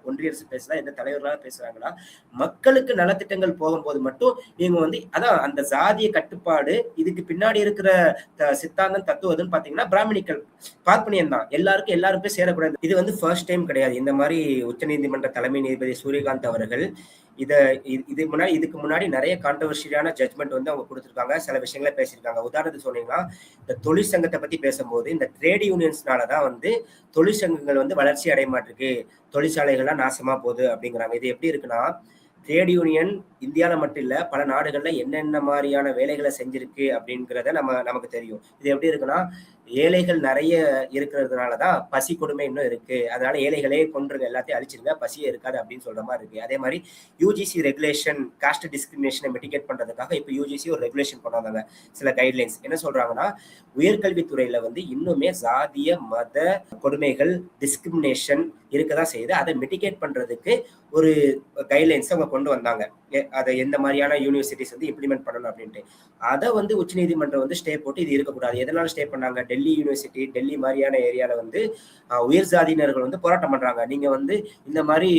[SPEAKER 3] ஒன்றிய அரசு பேசுறா, எந்த தலைவர்களாக பேசுறாங்களா, மக்களுக்கு நலத்திட்டங்கள் போகும்போது மட்டும் நீங்க வந்து அதான் அந்த சாதிய கட்டுப்பாடு, இதுக்கு பின்னாடி இருக்கிற சித்தாந்தம் தத்துவதுன்னு பாத்தீங்கன்னா பிராமணிக்கல் பார்ப்பனியம் தான், எல்லாரும் போய் சேரக்கூடாது. இது வந்து ஃபர்ஸ்ட் டைம் கிடையாது. இந்த மாதிரி உச்சநீதிமன்ற தலைமை நீதிபதி சூரியகாந்த் அவர்கள் இதுக்கு முன்னாடி நிறைய கான்ட்ரவர்ஷியலான ஜட்மெண்ட் வந்து அவங்க கொடுத்திருக்காங்க, சில விஷயங்களை பேசியிருக்காங்க. உதாரணத்துக்கு சொன்னீங்கன்னா, இந்த தொழிற்சங்கத்தை பத்தி பேசும்போது, இந்த ட்ரேட் யூனியன்ஸ்னாலதான் வந்து தொழிற்சங்கங்கள் வந்து வளர்ச்சி அடைய மாட்டிருக்கு, தொழிற்சாலைகள்லாம் நாசமா போகுது அப்படிங்கிறாங்க. இது எப்படி இருக்குன்னா, ட்ரேட் யூனியன் இந்தியாவில் மட்டும் இல்ல, பல நாடுகள்ல என்னென்ன மாதிரியான வேலைகளை செஞ்சிருக்கு அப்படிங்கிறத நமக்கு தெரியும். இது எப்படி இருக்குன்னா, ஏழைகள் நிறைய இருக்கிறதுனாலதான் பசி கொடுமை இன்னும் இருக்கு, அதனால ஏழைகளே கொன்றுங்க, எல்லாத்தையும் அழிச்சிருங்க, பசியே இருக்காது அப்படின்னு சொல்ற மாதிரி இருக்கு. அதே மாதிரி யூஜிசி ரெகுலேஷன், காஸ்ட் டிஸ்கிரிமினேஷனை மிட்டிகேட் பண்றதுக்காக இப்ப யூஜிசி ஒரு ரெகுலேஷன் கொண்டு வந்தாங்க, சில கைட்லைன்ஸ். என்ன சொல்றாங்கன்னா, உயர்கல்வித்துறையில வந்து இன்னுமே சாதிய மத கொடுமைகள், டிஸ்கிரிமினேஷன் இருக்கதான் செய்யுது, அதை மிட்டிகேட் பண்றதுக்கு ஒரு கைட்லைன்ஸ் அவங்க கொண்டு வந்தாங்க. அதை எந்த மாதிரியான யூனிவர்சிட்டிஸ் வந்து இம்ப்ளிமெண்ட் பண்ணணும் அப்படின்ட்டு. அதை வந்து உச்சநீதிமன்றம் வந்து ஸ்டே போட்டு இது இருக்கக்கூடாது. எதனால ஸ்டே பண்ணாங்க? டெல்லி யூனிவர்சிட்டி, டெல்லி மாதிரியான ஏரியால வந்து உயர் சாதியினர்கள் வந்து போராட்டம் பண்றாங்க. நீங்க வந்து இந்த மாதிரி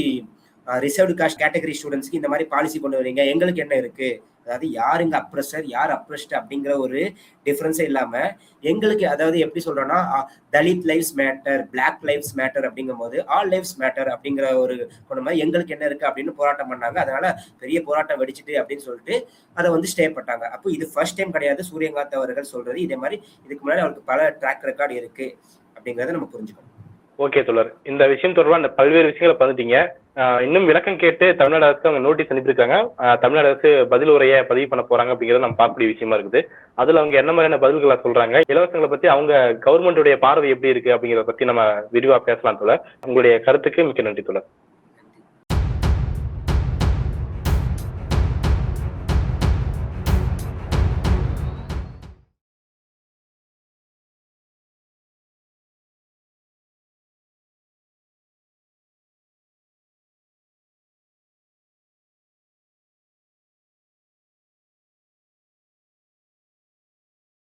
[SPEAKER 3] ரிசர்வ்டு காஸ்ட் கேட்டகரி ஸ்டூடெண்ட்ஸ்க்கு இந்த மாதிரி பாலிசி கொண்டு வரீங்க, எங்களுக்கு என்ன இருக்கு? அதாவது யார் இங்க அப்ரஸர், யார் அப்ரஸ்ட் அப்படிங்கிற ஒரு டிஃபரன்ஸே இல்லாம எங்களுக்கு, அதாவது எப்படி சொல்றோம்னா, Dalit lives matter, black lives matter அப்படிங்கும் போது ஆல் லைவ்ஸ் மேட்டர் அப்படிங்கிற ஒரு கொண்ட மாதிரி எங்களுக்கு என்ன இருக்கு அப்படின்னு போராட்டம் பண்ணாங்க. அதனால பெரிய போராட்டம் வெடிச்சிட்டு அப்படின்னு சொல்லிட்டு அதை வந்து ஸ்டே பண்ணாங்க. அப்போ இது ஃபர்ஸ்ட் டைம் கிடையாது சூரியகாந்த் அவர்கள் சொல்றது. இதே மாதிரி இதுக்கு முன்னாடி அவருக்கு பல ட்ராக் ரெக்கார்டு இருக்கு அப்படிங்கிறத நம்ம புரிஞ்சுக்கணும்.
[SPEAKER 2] ஓகே தோழர், இந்த விஷயம் தொடர்பாக இந்த பல்வேறு விஷயங்களை பண்ணிட்டீங்க. இன்னும் விளக்கம் கேட்டு தமிழ்நாடு அரசுக்கு அவங்க நோட்டீஸ் அனுப்பியிருக்காங்க. தமிழ்நாடு அரசு பதில் உரையை பதிவு பண்ண போறாங்க அப்படிங்கிறது நம்ம பார்க்கக்கூடிய விஷயமா இருக்குது. அதுல அவங்க என்ன மாதிரியான பதில்களை சொல்றாங்க, இலவசங்களை பத்தி அவங்க கவர்மெண்டுடைய பார்வை எப்படி இருக்கு அப்படிங்கிறத பத்தி நம்ம விரிவா பேசலாம் தோழர். உங்களுடைய கருத்துக்கு மிக்க நன்றி தோழர்.